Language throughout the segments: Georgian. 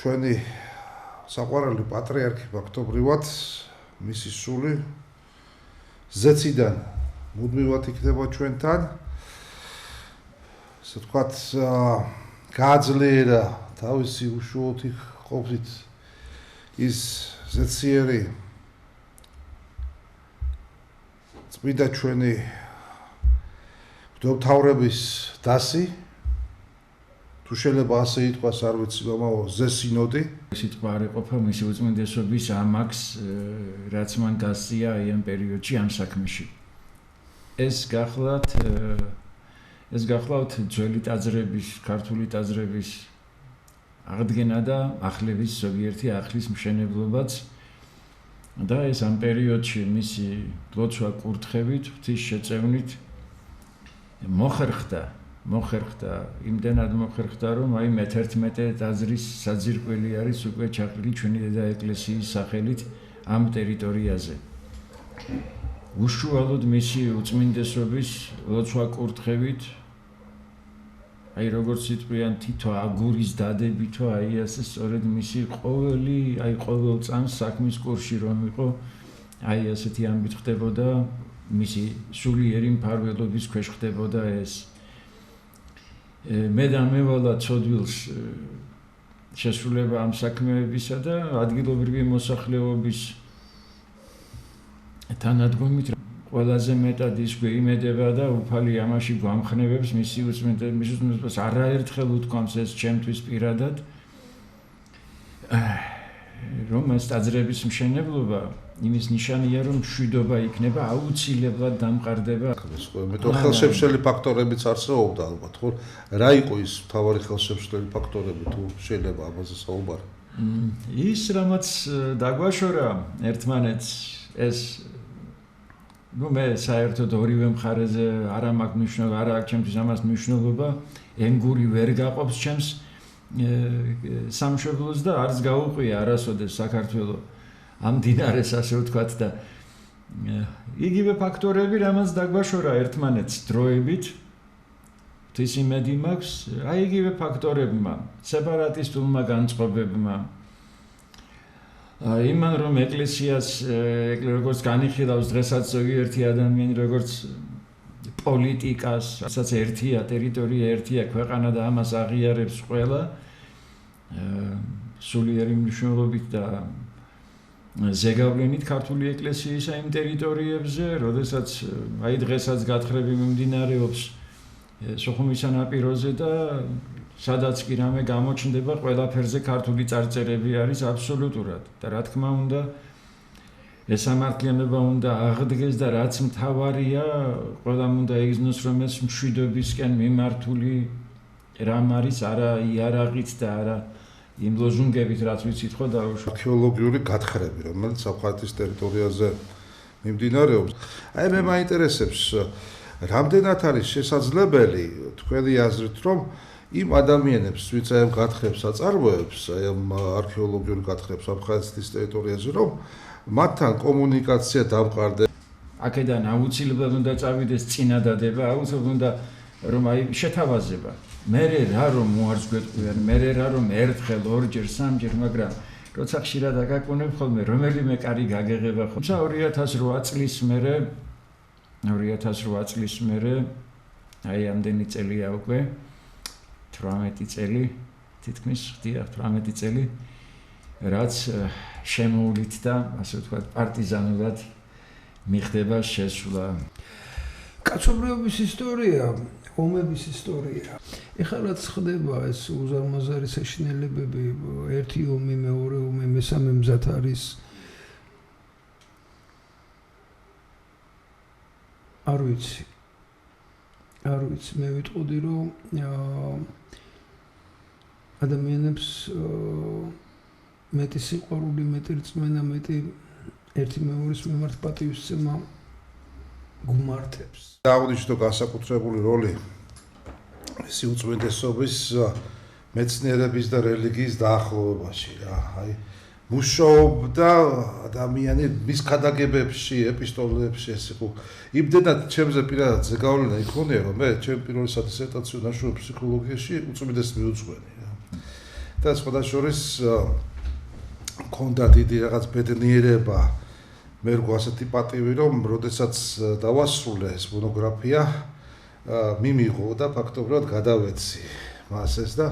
ჩვენი საყვარელი პატრიარქი ფაქტობრივად მისი სული ზეციდან მუდმივად იქნება ჩვენთან. ასე ვთქვათ, გააძლიერა თავისი უშუალოდ ყოფით ის ზეციერი წმინდა ჩვენი მღვდელმთავრების დასი, თუ შეიძლება ასე ითქვას, არ ვიცი, მომავალ ზესინოდი. სიტყვა არ იყოფა მისი უწმინდესობის ამაკს, რაც მან გასწია ამ პერიოდში ამ საქმეში. ეს გახლავთ ძველი ტაძრების, ქართული ტაძრების აღდგენა და ახლების ზოგიერთი ახლის მშენებლობაც და ეს ამ პერიოდში მისი ლოცვა კურთხევით, ღვთის შეწევნით მოხერხდა, იმდენად მოხერხდა, რომ აი მე-11 ტაძრის საძირკველი არის უკვე ჩაყრილი ჩვენი დედა ეკლესიის სახელით ამ ტერიტორიაზე. უშუალოდ მისი უწმინდესობის ლოცვა კურთხევით, აი როგორც იტყვიან თითო აგურის დადებითო, აი ასე სწორედ მისი ყოველ წამს საქმის კურსში რომ იყო, აი ასეთი ამბით ხდებოდა, მისი სულიერი მფარველობის ქვეშ ხდებოდა ეს. მე და მევალა ცოდვილს შესრულება ამ საქმეებისა და ადგილობრივი მოსახლეობის თანადგომით ყველაზე მეტად ის გვიმედება და უფალი ამაში გვამხნევებს მისი უწმინდესობას არაერთხელ უთქვამს ეს ჩემთვის პირადად, რომ ეს ტაძრების მშენებლობა იმის ნიშანია, რომ მშვიდობა იქნება, აუცილებლად დამყარდება. მეტყვი ხელშემშლელი ფაქტორებიც არსებობდა ალბათ, ხო? რა იყო ის მთავარი ხელშემშლელი ფაქტორები, თუ შეიძლება ამაზე საუბარი? ის რამაც დაგვაშორა ერთმანეთს ეს მე საერთოდ ორივე მხარეზე არ მაქვს მნიშვნელობა, არ აქვს ჩემთვის ამას მნიშვნელობა, ენგური ვერ გაყოფს ჩემს სამშობლოს და არც გაუყვია არასოდეს საქართველოს ამ დინარეს ასე ვთქვათ და იგივე ფაქტორები რამაც დაგვაშორა ერთმანეთს დროებით ღვთის იმედი მაქვს აი იგივე ფაქტორებმა სეპარატისტულმა განწყობებმა იმან რომ ეკლესიას როგორც განიხილავს დღესაც ზოგიერთი ადამიანი როგორც პოლიტიკას რასაც ერთია ტერიტორია ერთია ქვეყანა და ამას აღიარებს ყველა სულიერი მნიშვნელობით და ზეგავლენით ქართული ეკლესიის იმ ტერიტორიებზე, როდესაც აი დღესაც გათხრები მიმდინარეობს სოხუმის სანაპიროზე და სადაც კი რამე გამოჩნდება, ყველაფერზე ქართული წარწერები არის აბსოლუტურად და რა თქმა უნდა ეს სამართლიანობა უნდა აღდგეს და რაც მთავარია, ყველამ უნდა იგრძნოს, რომ ეს მშვიდობისკენ მიმართული რამ არის, არა იარაღით და არა იმ ლოზუნგებით, რაც ვიცით ხო დაუშვა. არქეოლოგიური გათხრები, რომელიც საფრანგეთის ტერიტორიაზე მიმდინარეობს. აი მე მაინტერესებს, რამდენად არის შესაძლებელი თქვენი აზრით, რომ იმ ადამიანებს, ვინც ამ გათხრებს აწარმოებს, აი ამ არქეოლოგიურ გათხრებს საფრანგეთის ტერიტორიაზე, რომ მათთან კომუნიკაცია დამყარდეს. აქედან აუცილებლად უნდა წავიდეს წინადადება, აუცილებლად უნდა რომ აი შეთავაზება. მე რა რომ უარს გვეტყვიან, მე რა რომ ერთხელ, ორჯერ, სამჯერ, მაგრამ როცა ხშირად აკაკუნებ ხოლმე, რომელიმე კარი გაგეღება ხოლმე. 2008 წლის მერე, აი ამდენი წელია უკვე, 18 წელი, თითქმის ხდია 18 წელი, რაც შემოვლით და ასე ვთქვათ, პარტიზანულად მიხდება შესვლა. კაცობრიობის ისტორია ომების ისტორია. ეხლა რაც ხდება ეს უზარმაზარი საშინელებები, ერთი ომი, მეორე ომი, მესამე მზად არის. არ ვიცი, მე ვიტყოდი, რომ ადამიანებს მეტი სიყვარული, მეტი რწმენა, მეტი ერთი მეორის მიმართ პატივისცემა გუმართებს. აღნიშნო განსაკუთრებული როლი მისი უწმინდესობის მეცნიერების და რელიგიის დაახლოვებაში რა. აი მუშაობდა ადამიანი მის ქადაგებებში, ეპისტოლეებში ეს იყო. იმდენად ჩემზე პირადად ზეგავლენა იქონია, რომ მე ჩემი პირველი სადისერტაციო ნაშრომი ფსიქოლოგიაში უწმინდეს მიუძღვენი რა. და სხვადასხვის მქონდა დიდი რაღაც ბედნიერება მე რგო ასეთი პატივი რომ როდესაც დავასრულე ეს მონოგრაფია მიმიღო და ფაქტობრივად გადავეცი მას ეს და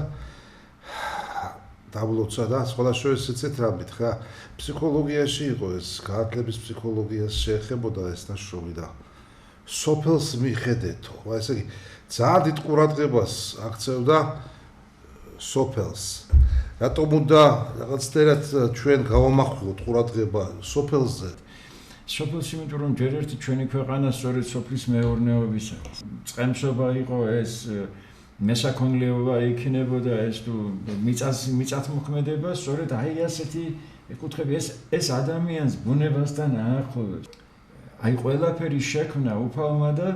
დაბლოცა და სხვადასხვის ცეცეთ რა მითხრა ფსიქოლოგიაში იყო ეს გაათლების ფსიქოლოგიას შეეხებოდა ეს ნაშრომი და სოფელს მიხედეთო ესე იგი ძალიან დიდ ყურადღებას აქცევდა სოფელს რატომ უნდა რაღაცნაირად ჩვენ გავამახვილოთ ყურადღება სოფელზე სოფელს იმიტომ რომ ჯერ ერთი ჩვენი ქვეყანა სწორედ სოფლის მეურნეობისა წყემსობა იყო ეს მესაქონლეობა იქნებოდა ეს თუ მიწათმოქმედება სწორედ აი ასეთი ეკუთვნები ეს ადამიანს ბუნებასთან აახლოვებს აი ყველაფერი შექმნა უფალმა და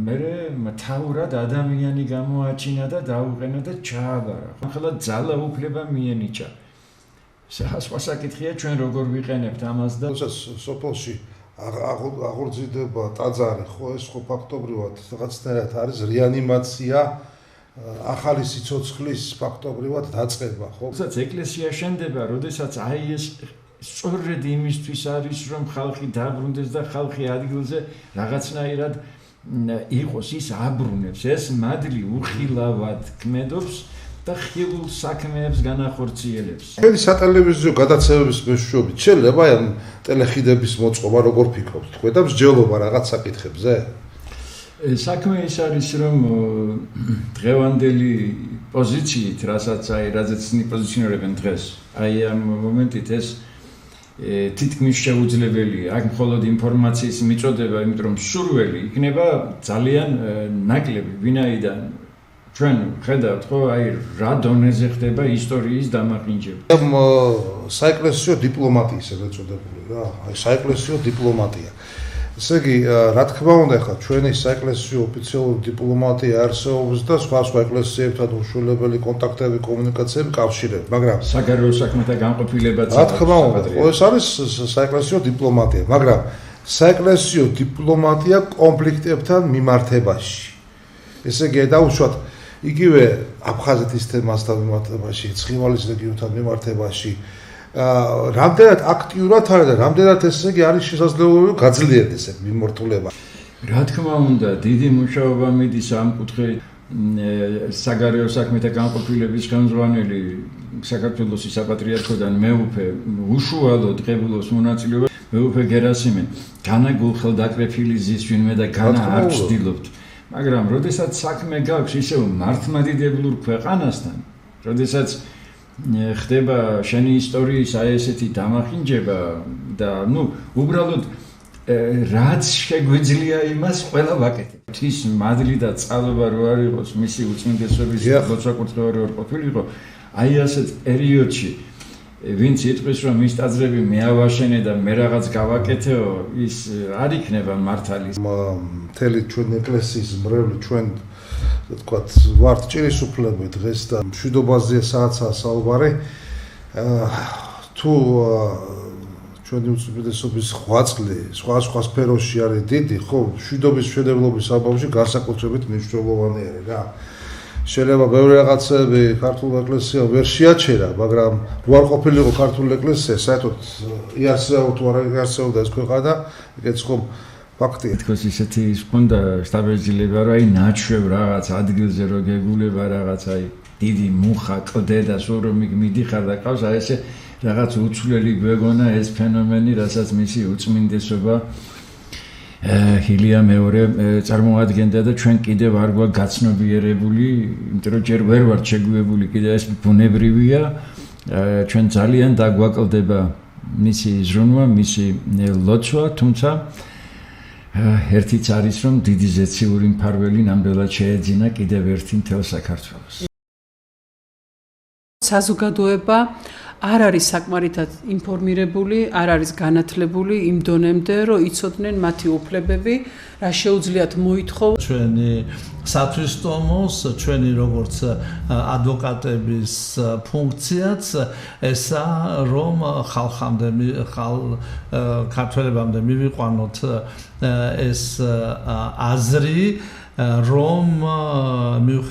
მე მთავრად ადამიანი გამოაჩინა და დაუყენა და ჩააბარა ხოლმე ძალა უფლება მიენიჭა სხვა საკითხია ჩვენ როგორ ვიყენებთ ამას და სოფელში აღორძიდება ტაძარი ხო ეს ხო ფაქტობრივად რაღაცნაირად არის რეანიმაცია ახალი სიცოცხლის ფაქტობრივად დაწყება ხო როდესაც ეკლესია შენდება როდესაც აი ეს სწორედ იმისთვის არის რომ ხალხი დაბრუნდეს და ხალხი ადგილზე რაღაცნაირად იყოს ის აბრუნებს ეს მადლი უხილავად ქმედობს და ხილულ საქმეებს განახორციელებს. Ჩვენი სატელევიზიო გადაცემების მეშვეობით შეიძლება ამ ტელეხიდების მოწყობა როგორ ფიქრობთ თქვენ და მსჯელობა რაღაც საკითხებზე? საქმე ის არის რომ დღევანდელი პოზიციით, რასაც რაზეც პოზიციონირებენ დღეს, აი ამ მომენტით ეს თითქმის შეუძლებელია. აქ მხოლოდ ინფორმაციის მიწოდება, იმიტომ რომ სურველი იქნება ძალიან ნაკლები, ვინაიდან ჩვენ ხედავთ ხო აი რა დონეზე ხდება ისტორიის დამაყინჯება. საეკლესიო დიპლომატიის ეგრეთ წოდებული რა, აი საეკლესიო დიპლომატია. ესე იგი, რა თქმა უნდა, ხა ჩვენი საეკლესიო ოფიციალური დიპლომატია არსებობს და სხვა ეკლესიებთან უშუალებელი კონტაქტები, კომუნიკაციები კავშირები, მაგრამ საგარეო საქმეთა განყოფილებაც რა თქმა უნდა, ეს არის საეკლესიო დიპლომატია, მაგრამ საეკლესიო დიპლომატია კონფლიქტებთან მიმართებაში. ესე იგი, დაუშვათ იგივე აფხაზეთის თემასთან მიმართებაში, ცხინვალის რეგიონთან მიმართებაში რამდენად აქტიურად არის და რამდენად ესე იგი არის შესაძლებელი გაძლიერდეს ეს მიმართულება. რა თქმა უნდა, დიდი მუშაობა მიდის ამ კუთხით საგარეო საქმეთა განყოფილების ხელმძღვანელი საქართველოს საპატრიარქოდან მეუფე უშუალოდ ღებულობს მონაწილეობა მეუფე გერასიმე განა გულხელდაკრეფილი ზის ვინმე და განა არ ვცდილობთ. მაგრამ როდესაც საქმე გაქვს ისევ მართლმადიდებლურ ქვეყანასთან, როდესაც ხდება შენი ისტორიის აი ესეთი დამახინჯება და უბრალოდ რაც შეგვიძლია იმას ყველა ვაკეთებ. ის მადლი და წყალობა რო არ იყოს მისი უწმინდესობის ლოცვა-კურთხევა რო არ ყოფილიყო, აი ასეთ პერიოდში ვინც იტყვის რომ ის ტაძრები მეავაშენე და მე რაღაც გავაკეთეო, ის არ იქნება მართალი. მთელი ჩვენ ეკლესიის მრევლი ჩვენ თქვათ ვართ ჭირისუფლები დღეს და მშვიდობაზე საათსა საუბარი თუ ჩვენი უწმინდესობის ღვაწლი სხვა სფეროში არის დიდი ხო მშვიდობის მშენებლობის საბავში განსაკუთრებით მნიშვნელოვანი არის რა შეიძლება ბევრი რაღაცები ქართულ ეკლესიას ვერ შეაჩერა მაგრამ რო არ ყოფილიყო ქართულ ეკლესია საერთოდ იარსებოდა თუ არ იარსებოდა ეს ქვეყანა ეგეც ხომ ფაქტია. თქოს ისეთი ის ხონდა შტაბ-ეძილება რა, აი ნაჩვევ რაღაც ადგილზე რო გეგულება რაღაც აი დიდი მუხა კლდე და სულ რომ მიდიხარ და ყავს აი ესე რაღაც უცვლელი გვეგონა ეს ფენომენი, რასაც მისი უწმინდესობა ჰილია მეორე წარმოადგენდა და ჩვენ კიდევ არ გვაქვს გაცნობიერებული, იმიტომ რომ ჯერ ვერ ვართ შეგვიებული კიდე ეს ბუნებრივია, ჩვენ ძალიან დაგვაკლდება მისი ზრუნვა, მისი ლოცვა, თუმცა ერთიც არის რომ დიდი ზეციური მფარველი ნამდვილად შეეძინა კიდევ ერთი მთელ საქართველოს. საზოგადოება არ არის საკმარისად ინფორმირებული, არ არის განათლებული იმ დონემდე, რომ იცოდნენ მათი უფლებები, რა შეუძლიათ მოითხოვ. ჩვენი სათვისტომოს, ჩვენი როგორც ადვოკატების ფუნქციაც ესა რომ ქართველებამდე მივიყვანოთ ეს აზრი რომ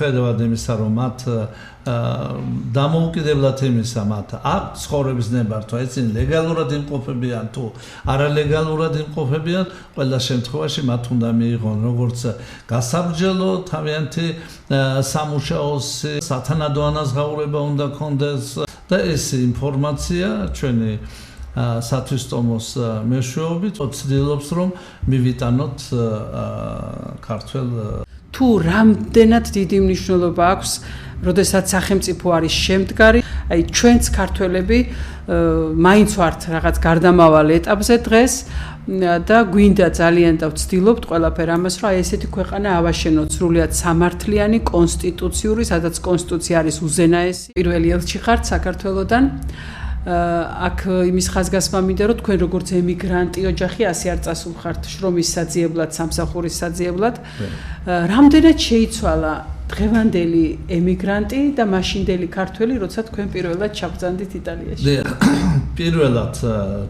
მიუხედავად იმისა, რომ მათ დამოუკიდებლად იმისა, მათ აქვს ცხოვრების ნებართვა, ეცინი ლეგალურად იმყოფებიან თუ არალეგალურად იმყოფებიან, ყველა შემთხვევაში მათ უნდა მიიღონ როგორც გასაბრძოლო თავიანთი სამუშაოსი, სათანადო ანაზღაურება უნდა ქონდეს და ეს ინფორმაცია ჩვენი სათვისტომოს მეშვეობით ვცდილობს რომ მივიტანოთ ქართველ თუ რამდენად დიდი მნიშვნელობა აქვს როდესაც სახელმწიფო არის შემდგარი აი ჩვენც ქართველები მაინც ვართ რაღაც გარდამავალ ეტაპზე დღეს და გვინდა ძალიან და ვცდილობთ ყველაფერ ამას რომ აი ესეთი ქვეყანა ავაშენოთ სრულიად სამართლიანი კონსტიტუციური სადაც კონსტიტუცია არის უზენაესი პირველი ელჩი ხართ საქართველოსდან აქ იმის ხაზგასმა მინდა რომ თქვენ როგორც ემიგრანტი ოჯახი ასე არ წასულხართ შრომის საძიებლად სამსახურის საძიებლად რამდენად შეიცვალა დღევანდელი ემიგრანტი და მაშინდელი ქართველი როცა თქვენ პირველად ჩაბრძანდით იტალიაში პირველად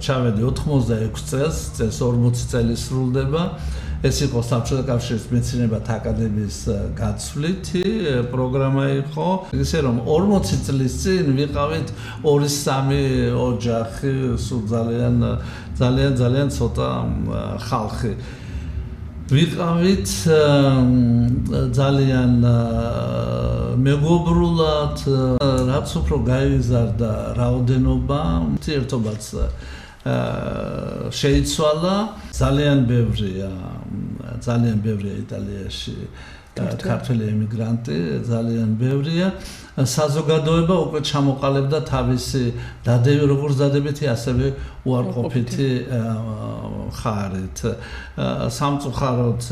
ჩავედი 86 წელს 40 წელი სრულდება ეს იყო საბჭოთა კავშირის მეცნიერებათა აკადემიის გაცვლითი პროგრამა იყო ისე რომ 40 წლის წინ ვიყავით 2-3 ოჯახი სულ ძალიან ცოტა ხალხი ვიყავით ძალიან მეგობრულად რაც უფრო გაიზარდა რაოდენობა ერთობაც შეიცვალა ძალიან ბევრია იტალიაში ქართველი ემიგრანტი ძალიან ბევრია საზოგადოება უკვე ჩამოყალიბდა თავისი როგორც დადებითი ასევე უარყოფითი ხარით სამწუხაროდ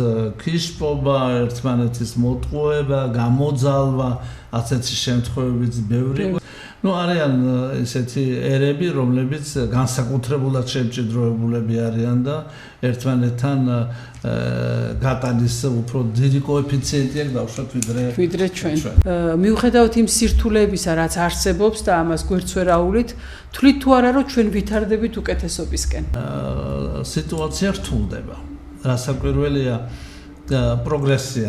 ქიშპობა ერთმანეთის მოტყუება გამოძალვა ასეთი შემთხვევებიც ბევრი არიან ესეთი ერები, რომლებიც განსაკუთრებულად შემჭიდროებულები არიან და ერთმანეთთან გატანის უფრო დიდი კოეფიციენტი აქვს დავუშვათ ვიდრე ჩვენ. მიუხედავად იმ სირთულეებისა, რაც არსებობს და ამას გვერდს ვერ აუვლით, თვლით თუ არა რომ ჩვენ ვითარდებით უკეთესობისკენ. სიტუაცია რთულდება. რასაკვირველია პროგრესი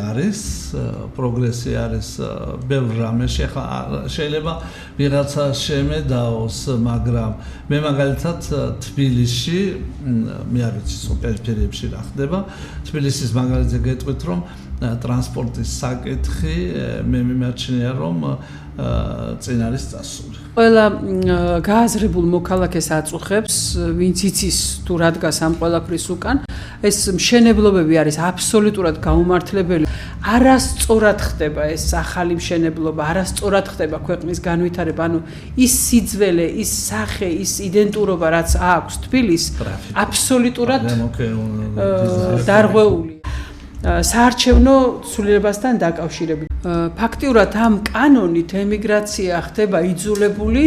არის ბევრ რამეში შეიძლება ვიღაცა შემედაოს მაგრამ მე მაგალითად თბილისში მე არ ვიცი სულ პერიფერიებში რა ხდება თბილისის მაგალითზე გეტყვით რომ ტრანსპორტის საკითხი მე მიმაჩნია რომ წინ არის წასული ყველა გააზრებულ მოქალაქეს აწუხებს ვინც იცის თუ რა დგას ამ ყველაფრის უკან ეს მშენებლობები არის აბსოლუტურად გაუმართლებელი არასწორად ხდება ეს ახალი მშენებლობა არასწორად ხდება ქვეყნის განვითარება ანუ ის სიძველე ის სახე ის იდენტურობა რაც აქვს თბილისს აბსოლუტურად დარღვეული საარჩევნო ცვლილებასთან დაკავშირებით. ფაქტიურად ამ კანონით ემიგრაცია ხდება იძულებული,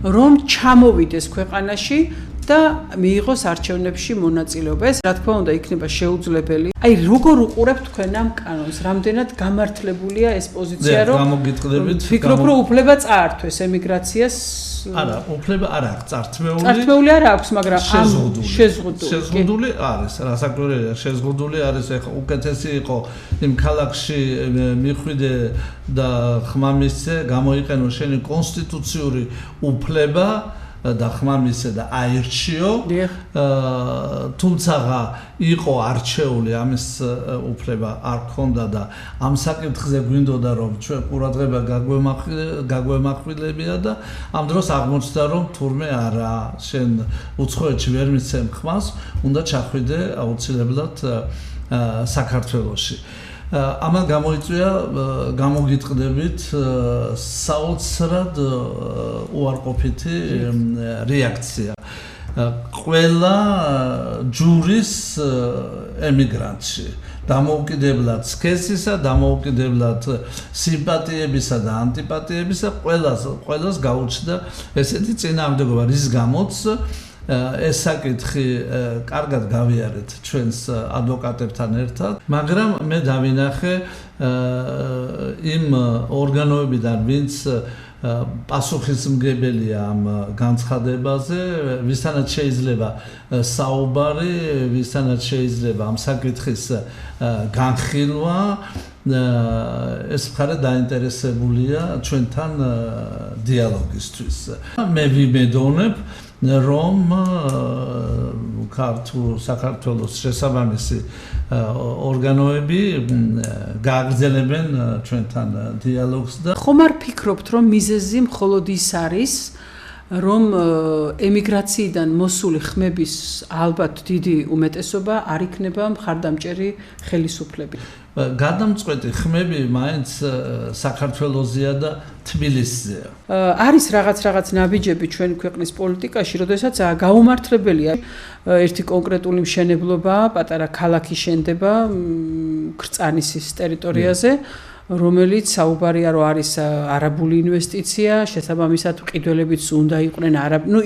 რომ ჩამოვიდეს ქვეყანაში და მიიღოს არჩევნებში მონაწილეობა. ეს რა თქმა უნდა იქნება შეუძლებელი. აი როგორ უყურებთ თქვენ ამ კანონს? რამდენად გამართლებულია ეს პოზიცია, რომ გამოგიტყდებით? ფიქრობ, რომ უფლება წაართვეს ემიგრაციას? არა, უფლება არ აქვს წართმეული. წართმეული არ აქვს, მაგრამ შეზღუდული არის. რასაკვირველია, შეზღუდული არის. ეხლა უკეთესი იყო იმ ქალაქში მიხვიდე და ხმამისზე გამოიყენო შენი კონსტიტუციური უფლება და ხმამისზე და აირჩიო. თუმცა იყო არჩეული ამის უფლება არ ქონდა და ამ საკითხზე გვინდოდა რომ ჩვენ ყურადღება გაგვემახვილებია და ამ დროს აღმოჩნდა რომ თურმე არა შენ უცხოეთში ვერ მიცემ ხმას უნდა ჩახვიდე აუცილებლად საქართველოში ამან გამოიწვია გამოგიტყდებით საოცრად უარყოფითი რეაქცია ყველა ჯურის ემიგრანტში დამოუკიდებლად სქესისა, დამოუკიდებლად სიმპათიებისა და ანტიპათიებისა ყველას გაუჩნდა ესეთი წინააღმდეგობა რის გამოც ეს საკითხი კარგად გავიარეთ ჩვენს ადვოკატებთან ერთად, მაგრამ მე დავინახე იმ ორგანოებიდან, ვინც პასუხისმგებელია ამ განცხადებაზე, ვისთანაც შეიძლება საუბარი, ვისთანაც შეიძლება ამ საკითხის განხილვა ეს მხარე დაინტერესებულია ჩვენთან დიალოგისთვის. მე ვიმედოვნებ რომ საქართველოს შესაბამისი ორგანოები გააგრძელებენ ჩვენთან დიალოგს და ხომ არ ფიქრობთ რომ მიზეზი მხოლოდ ის არის რომ ემიგრაციიდან მოსული ხმების ალბათ დიდი უმეტესობა არ იქნება მხარდამჭერი ხელისუფლები. გადამწყვეტი ხმები მაინც საქართველოსია და თბილისზეა. არის რაღაც ნაბიჯები ჩვენი ქვეყნის პოლიტიკაში, როდესაც გაუმართლებელია ერთი კონკრეტული მშენებლობა, პატარა ქალაქი შენდება ქრწანისის ტერიტორიაზე, რომელიც საუბარია რომ არის არაბული ინვესტიცია, შესაბამისად ყიდველებიც უნდა იყვნენ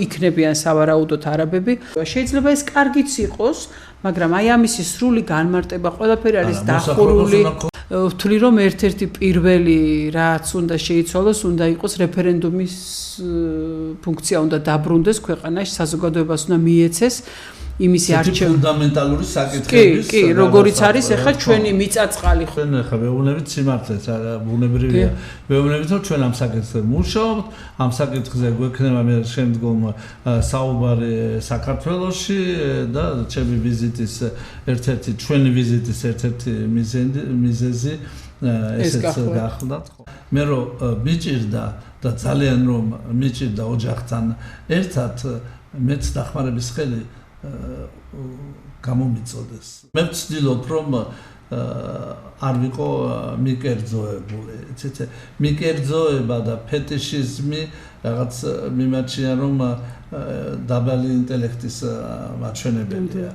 იქნებიან სავარაუდოდ არაბები. შეიძლება ეს კარგიც იყოს, მაგრამ აი ამისი სრული განმარტება ყველაფერი არის დახურული. ვთვლი რომ ერთ-ერთი პირველი რაც უნდა შეიცვალოს, უნდა იყოს რეფერენდუმის ფუნქცია უნდა დაბრუნდეს ქვეყანაში, საზოგადოებას უნდა მიეცეს იმისი არჩევანი ფუნდამენტალური საკითხების კი, როგორიც არის ახლა ჩვენი მიწაწყალი ხო. ჩვენ ახლა ვეუბნებით სიმართლეს, ბუნებრივია. ვეუბნებით რომ ჩვენ ამ საკითხზე მუშაობთ, ამ საკითხზე გვექნება მე შემდგომ საუბარი საქართველოში და ჩვენი ვიზიტის ჩვენი ვიზიტის ერთ-ერთი მიზეზი ესეც გახლდათ. მე რომ მიჭირდა და ძალიან რომ მიჭირდა ოჯახთან ერთად მეც დახმარების ხელი გამომიწოდეს. მე ვცდილობ რომ არ ვიყო მიკერძოებული. ცეცე მიკერძოება და ფეტიშიზმი რაღაც მიმაჩნია რომ დაბალი ინტელექტის მაჩვენებელია.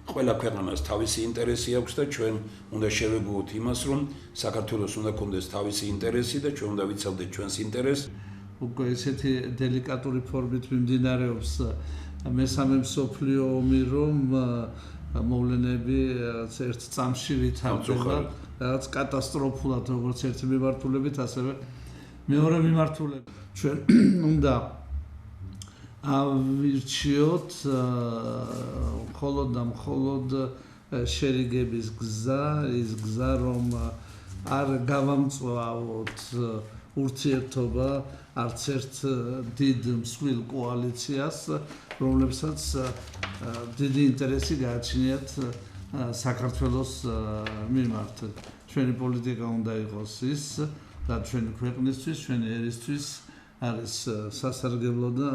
ყველა ქვეყანას თავისი ინტერესი აქვს და ჩვენ უნდა შევეგუოთ იმას რომ საქართველოს უნდა კონდეს თავისი ინტერესი და ჩვენ უნდა ვიცავდეთ ჩვენს ინტერესს. უკვე ესეთი დელიკატური ფორმით მიმდინარეობს მესამე მსოფლიო ომი რომ მოვლენები ერთ წამში ვითარდება რაც კატასტროფულად როგორც ერთი მიმართულებით ასევე მეორე მიმართულებით ჩვენ უნდა ავირჩიოთ მხოლოდ შერიგების გზა ის გზა რომ არ გავამწვავოთ ურთიერთობა არც ერთ დიდ მსხვილ კოალიციას, რომლებსაც დიდი ინტერესი გააჩნიათ საქართველოს მიმართ. ჩვენი პოლიტიკა უნდა იყოს ის და ჩვენი ქვეყნისთვის, ჩვენი ერისთვის არის სასარგებლო და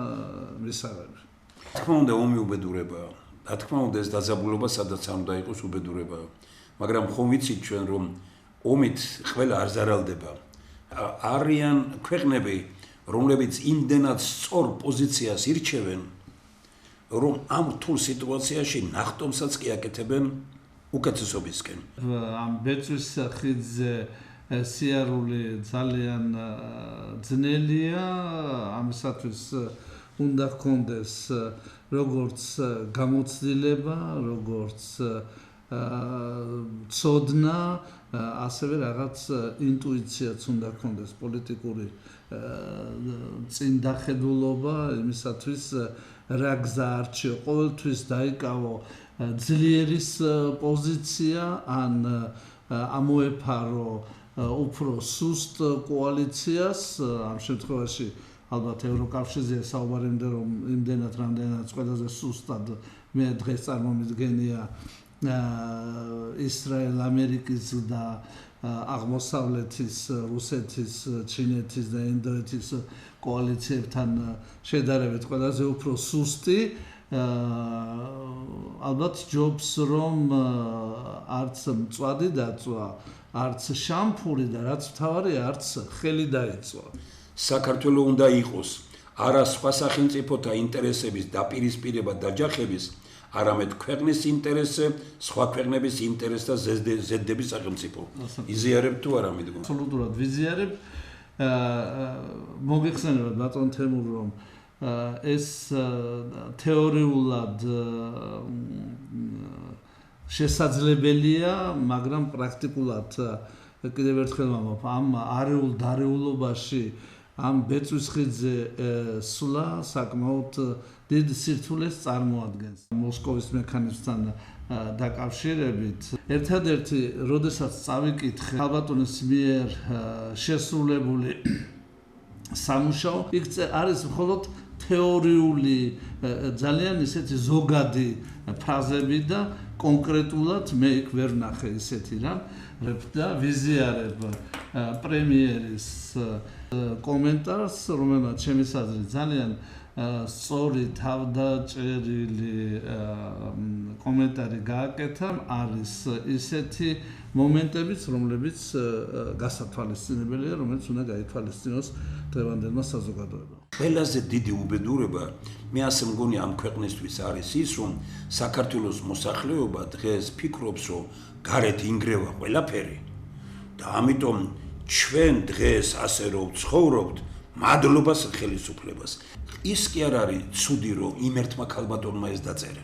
მისაღები. თქმა უნდა, ომი უბედურებაა. რა თქმა უნდა, ეს დაძაბულობა სადაც არ უნდა იყოს უბედურებაა. მაგრამ ხომ ვიცით ჩვენ რომ ომით ყველა არ ზარალდება. არიან ქვეყნები, რომლებიც იმდენად სწორ პოზიციას ირჩევენ, რომ ამ რთულ სიტუაციაში ნახტომსაც კი აკეთებენ უკეთესობისკენ. ამ ბეწვის ხიდზე სიარული ძალიან ძნელია, ამისათვის უნდა ჰქონდეს როგორც გამოცდილება, როგორც ცოდნა, ასევე რაღაც ინტუიციაც უნდა ჰქონდეს პოლიტიკური წინდახედულობა იმისათვის რა გზა არჩიო, ყოველთვის დაიკავო ძლიერის პოზიცია ან ამოეფარო უფრო სუსტ კოალიციას, ამ შემთხვევაში ალბათ ევროკავშირზე საუბარი რომ იმდენად რამდენადაც ყველაზე სუსტად მე დღეს წარმომიდგენია ისრაელ, ამერიკის და აღმოსავლეთის, რუსეთის, ჩინეთის და ინდოეთის კოალიციებთან შედარებით ყველაზე უფრო სუსტი. ალბათ ჯობს რომ არც მწვადი დაწვა, არც შამფური და რაც მთავარია, არც ხელი დაეწვა. საქართველოს უნდა იყოს არა სხვა სახელმწიფოთა ინტერესების დაპირისპირება დაჯახების, არამედ ქვეყნის ინტერესზე, სხვა ქვეყნების ინტერესთა ზედდების სახელმწიფო. იზიარებ თუ არა მიდგომ? აბსოლუტურად ვიზიარებ. მოგეხსენებათ ბატონ თემურ რომ ეს თეორიულად შესაძლებელია, მაგრამ პრაქტიკულად კიდევ ერთხელ ვამბობ, ამ არეულ დარეულობაში ამ ბეწვის ხიდზე სვლა საკმაოდ დიდ სირთულეს წარმოადგენს. მოსკოვის მექანიზმთან დაკავშირებით ერთადერთი, როდესაც წავიკითხე ქალბატონის მიერ შესრულებული სამუშაო, იქ არის მხოლოდ თეორიული ძალიან ისეთი ზოგადი ფრაზები და კონკრეტულად მე იქ ვერ ვნახე ისეთი რამ და ვიზიარებ პრემიერის კომენტარს, რომელმაც ჩემი აზრით ძალიან სწორი თავდაჭერილი კომენტარი გააკეთა. არის ისეთი მომენტებიც, რომლებიც გასათვალისწინებელია, რომელიც უნდა გაითვალისწინოს დღევანდელმა საზოგადოებამ. ყველაზე დიდი უბედურება მე ასე მგონი ამ ქვეყნისთვის არის ის, რომ საქართველოს მოსახლეობა დღეს ფიქრობს, რომ გარეთ ინგრევა ყველაფერი და ამიტომ ჩვენ დღეს ასე რომ ცხოვრობთ, მადლობას ხელისუფლებას. ის კი არ არის ცუდი, რომ იმ ერთმა ქალბატონმა ეს დაწერა.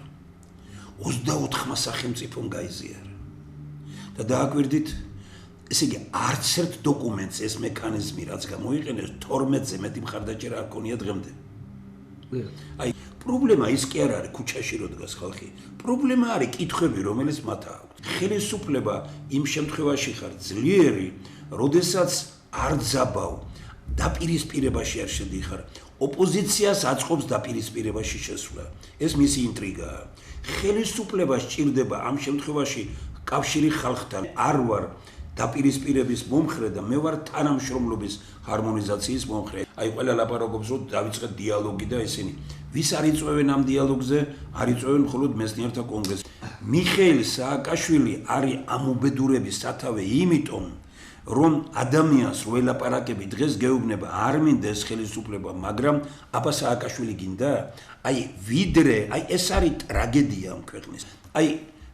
24-მა სახელმწიფომ გაიზიარა. და დააკვირდით, ესე იგი, არც ერთ დოკუმენტს ეს მექანიზმი, რაც გამოიყენეს 12-ზე მეტი მხარდაჭერა არ ქონია დღემდე. აი, პრობლემა ის კი არ არის ქუჩაში რო დგას ხალხი. პრობლემა არის კითხვები, რომელიც მათ აქვს. ხელისუფლება იმ შემთხვევაში ხარ ძლიერი, როდესაც არ ძაბავ დაპირისპირებაში არ შედიხარ. ოპოზიციას აწყობს დაპირისპირებაში შესვლა. ეს მისი ინტრიგაა. ხელისუფლება სჭირდება ამ შემთხვევაში კავშირი ხალხთან. არ ვარ დაპირისპირების მომხრე და მე ვარ თანამშრომლობის ჰარმონიზაციის მომხრე. აი ყველა ლაპარაკობს, რომ დავიწყეთ დიალოგი და ისინი. ვის არ იწვევენ ამ დიალოგზე? არ იწვევენ მხოლოდ მეცნიერთა კონგრესს. მიხეილ სააკაშვილი არის ამ უბედურების სათავე იმიტომ, რომ ადამიანს რო ელაპარაკები დღეს გეუბნება არ მინდა ეს ხელისუფლება, მაგრამ აბა სააკაშვილი გინდა? აი ვიდრე, აი ეს არის ტრაგედია ამ ქვეყნის. აი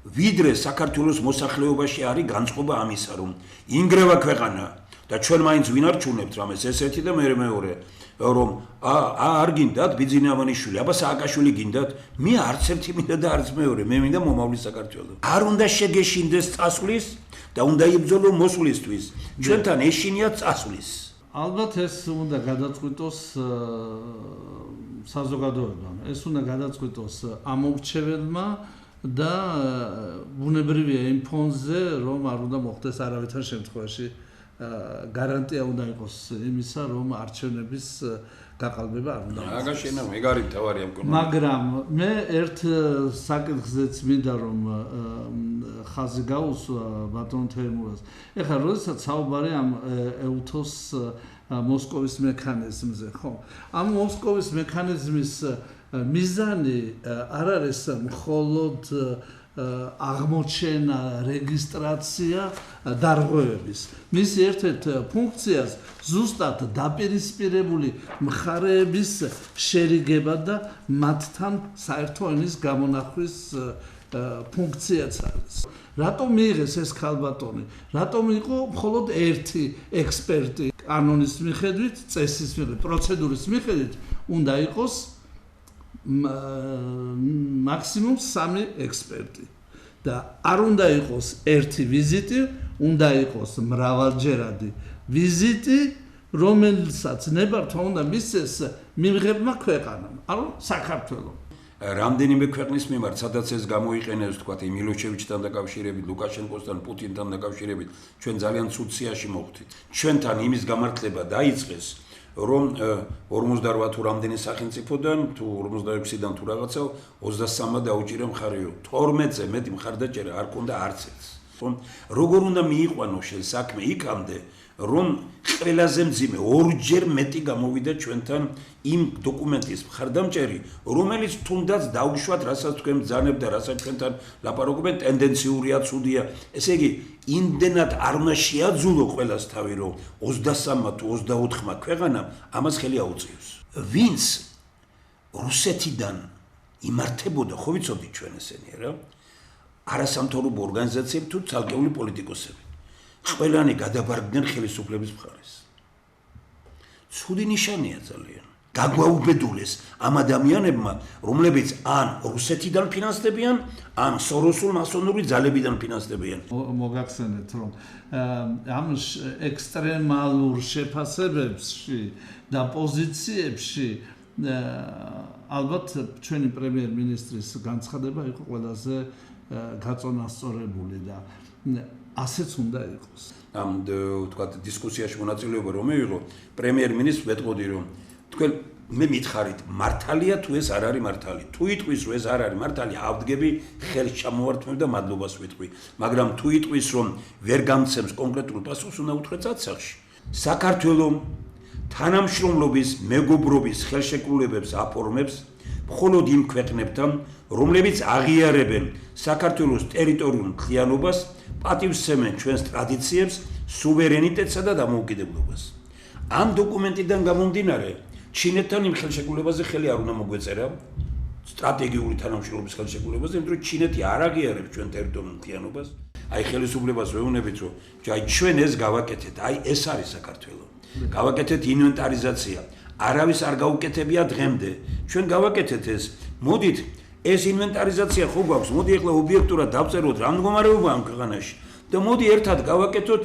ვიდრე საქართველოს მოსახლეობაში არის განწყობა ამისა, რომ ინგრევა ქვეყანა და ჩვენ მაინც ვინ არჩუნებთ რამეს ესეთი და მეორე, რომ არ გინდათ ბიძინა ავანიშვილი, აბა სააკაშვილი გინდათ? მე არც ერთი მინდა და არც მეორე, მე მინდა მომავლის საქართველო. არ უნდა შეგეშინდეს წასვლის და უნდა იბრძოლო მოსვლისთვის. ჩვენთან ეშინია წასვლის. ალბათ ეს უნდა გადაწყვიტოს საზოგადოებამ. ეს უნდა გადაწყვიტოს ამორჩეველმა და ბუნებრივია იმ ფონზე, რომ არ უნდა მოხდეს არავითარ შემთხვევაში გარანტია უნდა იყოს იმისა, რომ არჩევნების გაყალბება არ უნდა მოხდეს. აგაშენა მეგარი თავარი ამ კონა. მაგრამ მე ერთ საკითხზეც მინდა რომ ხაზი გაუსვა ბატონ თემურას. ეხლა როდესაც საუბარი ამ ეუთოს მოსკოვის მექანიზმზე, ხო? ამ მოსკოვის მექანიზმის მიზანი არ არის მხოლოდ აღმოჩენა, რეგისტრაცია დარღვევების. მისი ერთ-ერთ ფუნქციას ზუსტად დაპირისპირებული მხარეების შერიგება და მათთან საერთო ენის გამონახვის ფუნქციაც არის. რატომ მიიღეს ეს ქალბატონი? რატომ იყო მხოლოდ ერთი ექსპერტი? კანონის მიხედვით, წესის მიხედვით, პროცედურის მიხედვით უნდა იყოს მაქსიმუმ 3 ექსპერტი და არ უნდა იყოს ერთი ვიზიტი, უნდა იყოს მრავალჯერადი ვიზიტი, რომელსაც ნებართვა უნდა მისცეს მიმღებმა ქვეყანამ, ანუ საქართველოს. რამდენიმე ქვეყნის მიმართ, სადაც ეს გამოიყენებს, თქვათ, მილოშევიჩთან დაკავშირებით, ლუკაშენკოსთან, პუტინთან დაკავშირებით, ჩვენ ძალიან ცუდ სიაში მოხვდით. ჩვენთან იმის გამართლება დაიწყეს, რომ 48 თუ რამდენი სახელმწიფოდან, თუ 46-დან თუ რაღაცა 23-მა დაუჭირა მხარეო. 12-ზე მეტი მხარდაჭერა არ ქონდა არც ერთს. როგორ უნდა მიიყვანო შენ საქმე იქამდე, რომ ყველაზე მძიმე ორჯერ მეტი გამოვიდა ჩვენთან იმ დოკუმენტის მხარდამჭერი, რომელიც თუნდაც დაუშვათ, რასაც თქვენ ბრძანებთ და რასაც ჩვენთან ლაპარაკობენ, ტენდენციურია, ცუდია. ესე იგი, იმდენად არ უნდა შეაძულო ყველას თავი, რომ 23-მა თუ 24-მა ქვეყანამ ამას ხელი აუწიოს. ვინც რუსეთიდან იმართებოდა, ხო ვიცოდით ჩვენ ესენი რა? არასამთავრობო ორგანიზაციები თუ ცალკეული პოლიტიკოსები. ყველანი გადაბარგდნენ ხელისუფლების მხარეს. ცუდი ნიშანია ძალიან. გაგვაუბედურეს ამ ადამიანებმა, რომლებიც ან რუსეთიდან ფინანსდებიან, ან სოროსულ მასონური ძალებიდან ფინანსდებიან. მოგახსენეთ, რომ ამ ექსტრემალურ შეფასებებში და პოზიციებში ალბათ ჩვენი პრემიერ-მინისტრის განცხადება იყო ყველაზე გაწონასწორებული და ასეც უნდა იყოს. ამ თქვა დისკუსიაში მონაწილეობა რომ მიიღო, პრემიერ-მინისტრს ვეტყოდი რომ თქვენ მე მითხარით მართალია თუ ეს არ არის მართალი. თუ იტყვის რომ ეს არ არის მართალი, ავდგები ხელს ჩამოვართმევ და მადლობას ვიტყვი. მაგრამ თუ იტყვის რომ ვერ გამცემს კონკრეტულ პასუხს, უნდა უთხრეთ საცხში. საქართველოს თანამშრომლობის მეგობრობის ხელშეკრულებებს აფორმებს მხოლოდ იმ ქვეყნებთან, რომლებიც აღიარებენ საქართველოს ტერიტორიულ მთლიანობას, პატივსცემენ ჩვენს ტრადიციებს, სუვერენიტეტსა და დამოუკიდებლობას. ამ დოკუმენტიდან გამომდინარე, ჩინეთთან იმ ხელშეკრულებაზე ხელი არ უნდა მოგვეწერა, სტრატეგიული თანამშრომლობის ხელშეკრულებაზე, იმიტომ რომ ჩინეთი არ აღიარებს ჩვენ ტერიტორიულ მთლიანობას. აი ხელისუფლებას ვეუბნებით, რომ აი ჩვენ ეს გავაკეთეთ, აი ეს არის საქართველო. გავაკეთეთ ინვენტარიზაცია. არავის არ გაუკეთებია დღემდე. ჩვენ გავაკეთეთ ეს. მოდით ეს ინვენტარიზაცია ხო გვაქვს, მოდი ახლა ობიექტურად დავწეროთ რა მდგომარეობა ამ ქვეყანაში და მოდი ერთად გავაკეთოთ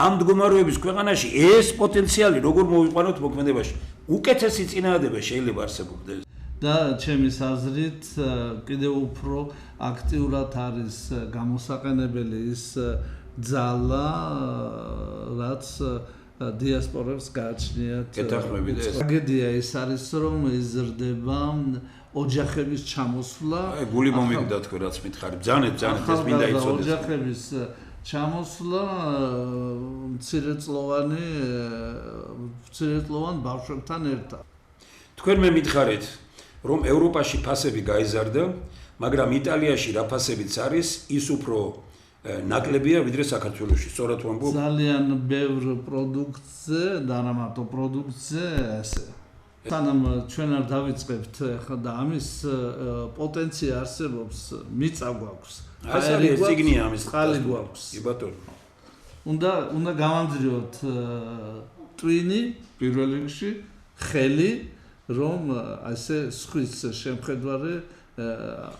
ამ მდგომარეობის ქვეყანაში ეს პოტენციალი როგორ მოვიყვანოთ მოქმედებაში. უკეთესი წინააღმდება შეიძლება არსებობდეს. და ჩემის აზრით კიდევ უფრო აქტიურად არის გამოსაყენებელი ის ძალა, რაც დიასპორებს გააჩნიათ. გეთანხმებით ეს. ტრაგედია ის არის, რომ იზრდება ოჯახების ჩამოსვლა. აი გული მომიგდა თქვენ რაც მითხარით. ძანეთ ეს მინდა იცოდეს. ოჯახების ჩამოსვლა მცირეწლოვან ბავშვებთან ერთად. თქვენ მე მითხარით, რომ ევროპაში ფასები გაიზარდა, მაგრამ იტალიაში რა ფასებიც არის, ის უფრო ნაკლებია ვიდრე საქართველოში. სწორად ვამბობ. ძალიან ბევრ პროდუქტზე და არა მარტო პროდუქტზე ესე. სანამ ჩვენ არ დავიწყებთ ახლა და ამის პოტენცია არსებობს, მიწა გვაქვს. ეს არის სიგნია ამის. ხალი გვაქვს. კი ბატონო. უნდა გავამძლიოთ ტვინი პირველ რიგში, ხელი, რომ ასე სხვის შემხედვარე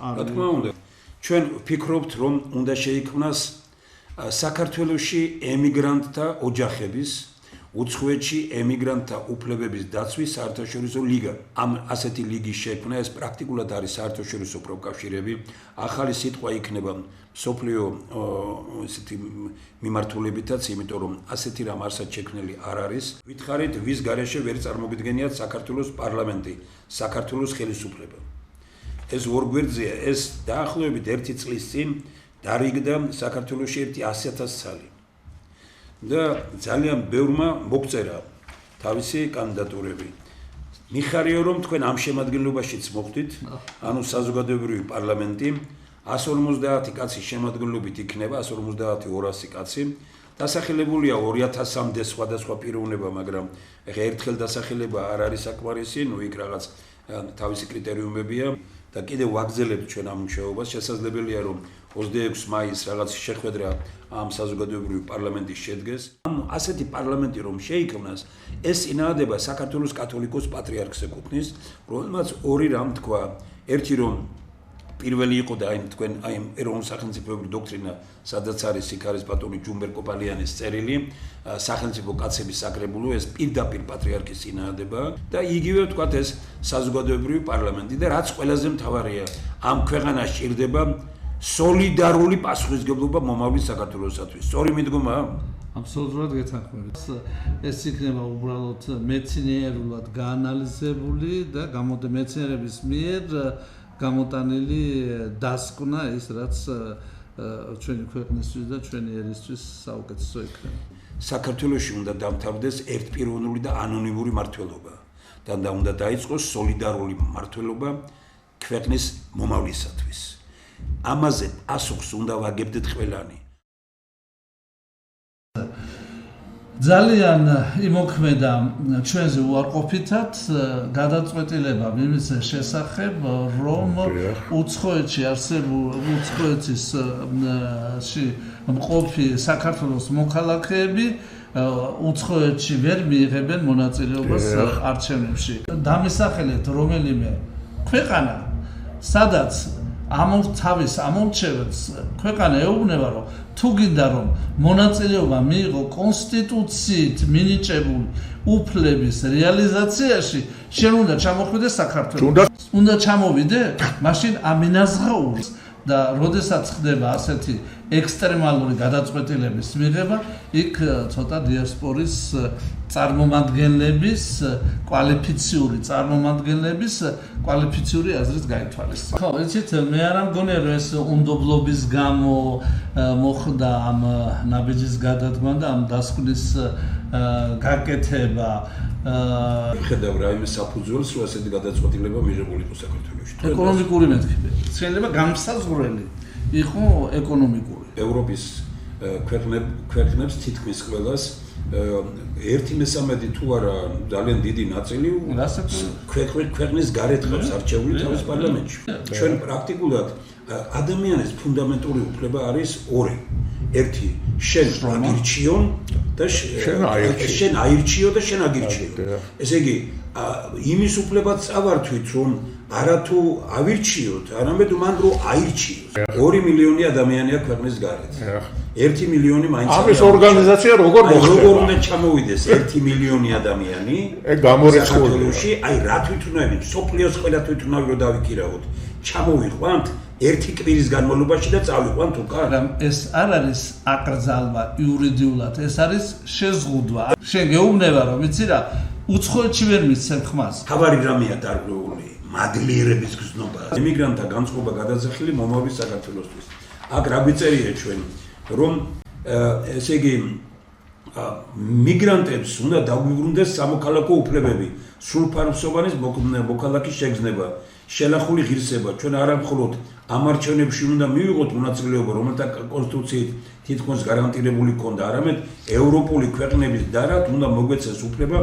არ რა თქმა უნდა. ჩვენ ვფიქრობთ, რომ უნდა შეიქმნას საქართველოში ემიგრანტთა ოჯახების, უცხოეთში ემიგრანტთა უფლებების დაცვის საერთაშორისო ლიგა. ამ ასეთი ლიგის შექმნა ეს პრაქტიკულად არის საერთაშორისო პროკავშირები. ახალი სიტყვა იქნება სოფლიო ესეთი მიმართულებითაც, იმიტომ რომ ასეთი რამ არსად შექმნილი არ არის. ვითხარით, ვის გარეშე ვერ წარმოგიდგენიათ საქართველოს პარლამენტი, საქართველოს ხელისუფლება. ეს ორ გვერდზეა, ეს დაახლოებით 1 წლის წინ დარიგდა საქართველოში 100,000 ცალი. და ძალიან ბევრმა მოგწერა თავისი კანდიდატურები. მიხარია რომ თქვენ ამ შემადგენლობაშიც მოხვდით, ანუ საზოგადოებრივი პარლამენტი 150 კაცის შემადგენლობით იქნება, 150-200 კაცი. დასახელებულია 2000-მდე სხვადასხვა პიროვნება, მაგრამ ეხა ერთხელ დასახელება არ არის საკმარისი, ნუ იქ რაღაც თავისი კრიტერიუმებია. და კიდევ ვაგზელებთ ჩვენ ამ მუშაობას. შესაძლებელია რომ 26 მაისს რაღაც შეხვედრა ამ საზოგადოებრივი პარლამენტის შედგეს. ასეთი პარლამენტი რომ შეიქმნას, ეს წინააღმდება საქართველოს კათოლიკოს პატრიარქს ეკუთვნის, რომელმაც ორი რამ თქვა. ერთი რომ პირველი იყო და აი თქვენ აი ეროვნულ სახელმწიფოებრივი დოქტრინა, სადაც არის იქ არის ბატონი ჯუმბერ კოპალიანის წერილი, სახელმწიფო კაცების საკრებულო, ეს პირდაპირ პატრიარქის წინააღმდება და იგივე ვთქვათ ეს საზოგადოებრივი პარლამენტი და რაც ყველაზე მთავარია, ამ ქვეყანას ჭირდება სოლიდარული პასუხისმგებლობა მომავლის საქართველოსათვის. სწორი მიდგომაა? აბსოლუტურად გეთანხმებით. ეს იქნება უბრალოდ მეცნიერულად გაანალიზებული და მეცნიერების მიერ გამოტანილი დასკვნა ის რაც ჩვენი ქვეყნისთვის და ჩვენი ერისთვის საუკეთესო იქნება. საქართველოში უნდა დამთავრდეს ერთპიროვნული და ანონიმური მმართველობა და უნდა დაიწყოს სოლიდარული მმართველობა ქვეყნის მომავლისათვის. ამაზე პასუხს უნდა ვაგებდეთ ყველანი. ძალიან იმოქმედა ჩვენზე უარყოფითად გადაწყვეტილება იმის შესახებ, რომ უცხოეთში მყოფი საქართველოს მოქალაქეები უცხოეთში ვერ მიიღებენ მონაწილეობას არჩევნებში. დამისახელეთ რომელიმე ქვეყანა, სადაც თავის ამორჩეველს ქვეყანა ეუბნება, რომ თუ გინდა რომ მონაწილეობა მიიღო კონსტიტუციით მინიჭებული უფლების რეალიზაციაში, შენ უნდა ჩამოხვიდე საქართველოს. უნდა ჩამოვიდე, მაშინ ამინაზღაურს და როდესაც ხდება ასეთი ექსტრემალური გადაწყვეტილების მიღება, იქ ცოტა დიასპორის წარმომადგენლების კვალიფიციური აზრით გაითვალისწინებს. ხო, იცით, მე არ მგონია რომ ეს უნდობლობის გამო მოხდა ამ ნაბიჯის გადადგმა და ამ დასკვნის გაკეთება. ხედავ რა იმის საფუძველს, რომ ასეთი გადაწყვეტილება მიღებული იყო საქართველოში. ეკონომიკური მეთქები. შეიძლება განსაზღვრელი იყო ეკონომიკური. ევროპის ქვეყნებს თითქმის ყველას 1/13 თუ არა ძალიან დიდი ნაწილი ქვეყნის გარეთ ყავს არჩეული თავის პარლამენტში. ჩვენ პრაქტიკულად ადამიანის ფუნდამენტური უფლება არის ორი. ერთი შენ აგირჩიონ და შენ აირჩიო და შენ აგირჩიო. ესე იგი იმის უფლებაც წავართვით რომ არათუ ავირჩიოთ, არამედ მან რო აირჩიოს. 2 მილიონი ადამიანია ქვეყნის გარეთ. 1 მილიონი მაინც ამის ორგანიზაცია როგორ მოხდება? როგორ უნდა ჩამოვიდეს 1 მილიონი ადამიანი? ეგ გამორიცხულია. აი რა თვითუნავი, სოფლიოს ყველა თვითუნავი რო დავიქირავოთ, ჩამოვიყვანთ ერთი კვირის განმავლობაში და წავიყვანთ უკან. ეს არ არის აკრძალვა იურიდიულად, ეს არის შეზღუდვა. შენ გეუბნება რომ იცი რა, უცხოეთში ვერ მისცემ ხმას. თავარი რამეა დარღვეული? მადლიერების გზნობა. ემიგრანტთა განწყობა გადაძახილი მომავლის საქართველოსთვის. აქ რა გვიწერია ჩვენ, რომ ესე იგი მიგრანტებს უნდა დაგვიბრუნდეს სამოქალაქო უფლებები, სრულფარგლოვანი მოქალაქის შეგრძნება, შელახული ღირსება. ჩვენ არა მხოლოდ ამ არჩევნებში უნდა მივიღოთ მონაწილეობა, რომელთა კონსტიტუციით თითქმის გარანტირებული ქონდა, არამედ ევროპული ქვეყნების დარად უნდა მოგვეცეს უფლება